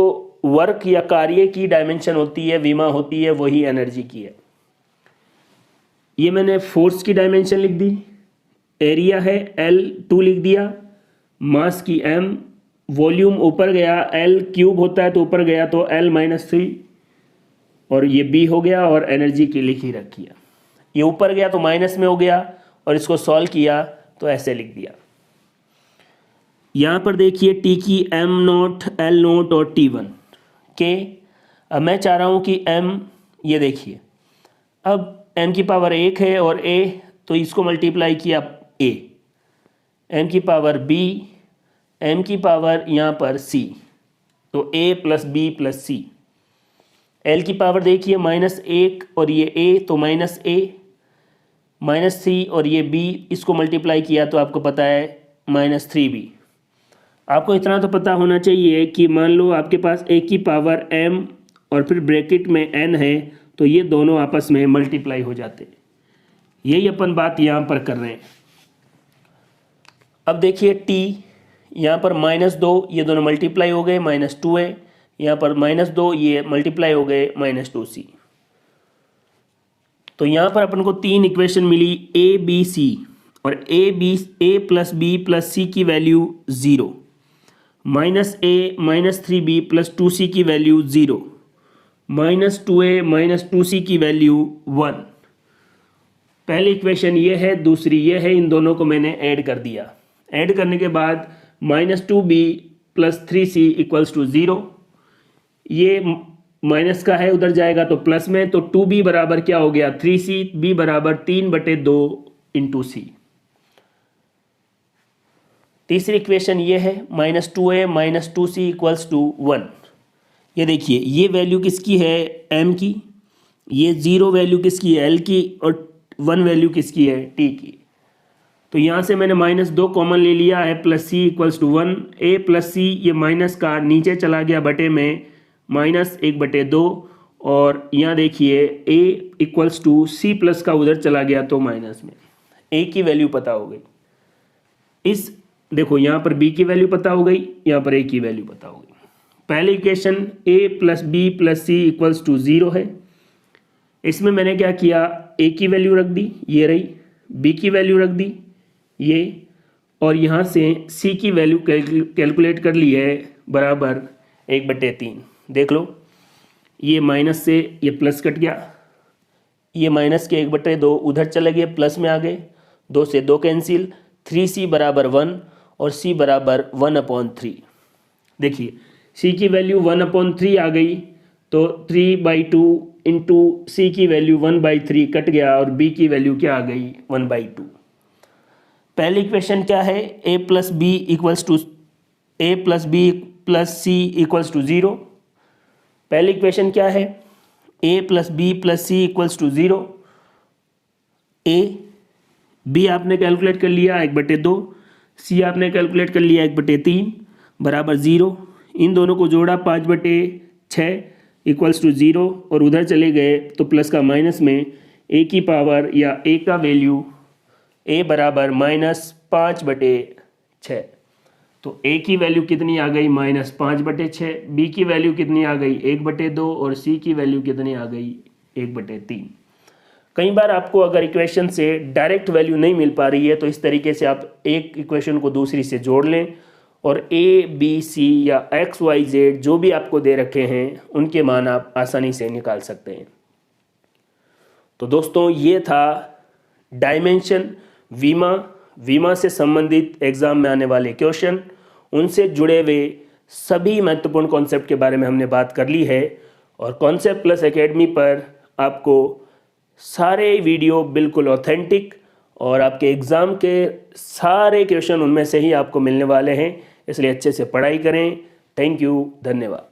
वर्क या कार्य की डायमेंशन होती है, विमा होती है, वही एनर्जी की है। ये मैंने फोर्स की डायमेंशन लिख दी, एरिया है L2 लिख दिया, मास की M, वॉल्यूम ऊपर गया, L क्यूब होता है तो ऊपर गया तो L-3, और ये B हो गया, और एनर्जी की लिख ही रखी है। ये ऊपर गया तो माइनस में हो गया, और इसको सॉल्व किया तो ऐसे लिख दिया। यहाँ पर देखिए T की M0, L0 और T1 के। अब मैं चाह रहा हूँ कि M, ये देखिए अब M की पावर 1 है और A, तो इसको मल्टीप्लाई किया A, M की पावर B, M की पावर यहाँ पर C, तो A plus B plus C। L की पावर देखिए -1 और ये A, तो -A, -C और ये B, इसको मल्टीप्लाई किया तो आपको पता है -3B। आपको इतना तो पता होना चाहिए कि मान लो आपके पास A की पावर M और फिर ब्रैकेट में N है, तो ये दोनों आपस में मल्टीप्लाई हो जाते हैं। यही अपन बात यहाँ पर कर रहे हैं। अब देखिए T, यहाँ पर -2, ये दोनों मल्टीप्लाई हो गए, -2 है, यहाँ पर -2, ये मल्टीप्लाई हो गए, -2C। तो यहाँ पर अपन को 3 इक्वेशन मिली, A B C, और A plus B plus C की value 0, -A -3B plus 2C की वैल्यू 0, -2A -2C की वैल्यू 1। पहली इक्वेशन ये है, दूसरी ये है, इन दोनों को मैंने ऐड कर दिया। ऐड करने के बाद -2B plus 3C equals to 0, ये माइनस का है, उधर जाएगा तो प्लस में, तो 2B बराबर क्या हो गया, 3C, B बराबर 3/2 इंटू C। तीसरी इक्वेशन ये है, -2A -2C इक्वल्स टू 1। ये देखिए ये वैल्यू किसकी है, M की, ये 0 वैल्यू किसकी है, L की, और 1 वैल्यू किसकी है, T की। तो यहाँ से मैंने -2 कॉमन ले लिया है, plus C equals to 1, A plus C, ये माइनस का नीचे चला गया बटे में, -1/2, और यहाँ देखिए A equals to C plus का उधर चला गया तो माइनस में। A की वैल्यू पता हो गई, इस देखो यहाँ पर B की वैल्यू पता हो गई, यहाँ पर A की वैल्यू पता हो गई। पहली equation A plus B plus C equals to 0 है। इसमें मैंने क्या किया, A की वैल्यू रख दी, ये रही, B की वैल्यू रख दी, ये, और यहाँ से C की वैल्यू कैलकुलेट कर ली है, बराबर 1/3। देख लो, ये माइनस से ये प्लस कट गया, ये माइनस के 1/2 उधर चले गए, प्लस में आ गए, 2 से 2 कैंसिल, 3C बराबर 1 और C बराबर 1/3। देखिए C की वैल्यू 1/3 आ गई, तो 3/2 इंटू C की वैल्यू 1/3 कट गया, और B की वैल्यू क्या आ गई, 1/2। पहली इक्वेशन क्या है, A plus B plus C equals to 0। पहली इक्वेशन क्या है, A plus B plus C equals to 0, A, B आपने कैलकुलेट कर लिया 1/2, सी आपने कैलकुलेट कर लिया 1/3 बराबर 0। इन दोनों को जोड़ा 5/6 इक्वल्स टू 0 और उधर चले गए तो प्लस का माइनस में ए की पावर या ए का वैल्यू ए बराबर -5/6। तो ए की वैल्यू कितनी आ गई -5/6, बी की वैल्यू कितनी आ गई 1/2 और सी की वैल्यू कितनी आ गई 1/3। कई बार आपको अगर इक्वेशन से डायरेक्ट वैल्यू नहीं मिल पा रही है तो इस तरीके से आप एक इक्वेशन को दूसरी से जोड़ लें और ए बी सी या एक्स वाई जेड जो भी आपको दे रखे हैं उनके मान आप आसानी से निकाल सकते हैं। तो दोस्तों ये था डायमेंशन, वीमा से संबंधित एग्जाम में आने वाले क्वेश्चन, उनसे जुड़े हुए सभी महत्वपूर्ण कॉन्सेप्ट के बारे में हमने बात कर ली है। और कॉन्सेप्ट प्लस एकेडमी पर आपको सारे वीडियो बिल्कुल ऑथेंटिक और आपके एग्ज़ाम के सारे क्वेश्चन उनमें से ही आपको मिलने वाले हैं, इसलिए अच्छे से पढ़ाई करें। थैंक यू, धन्यवाद।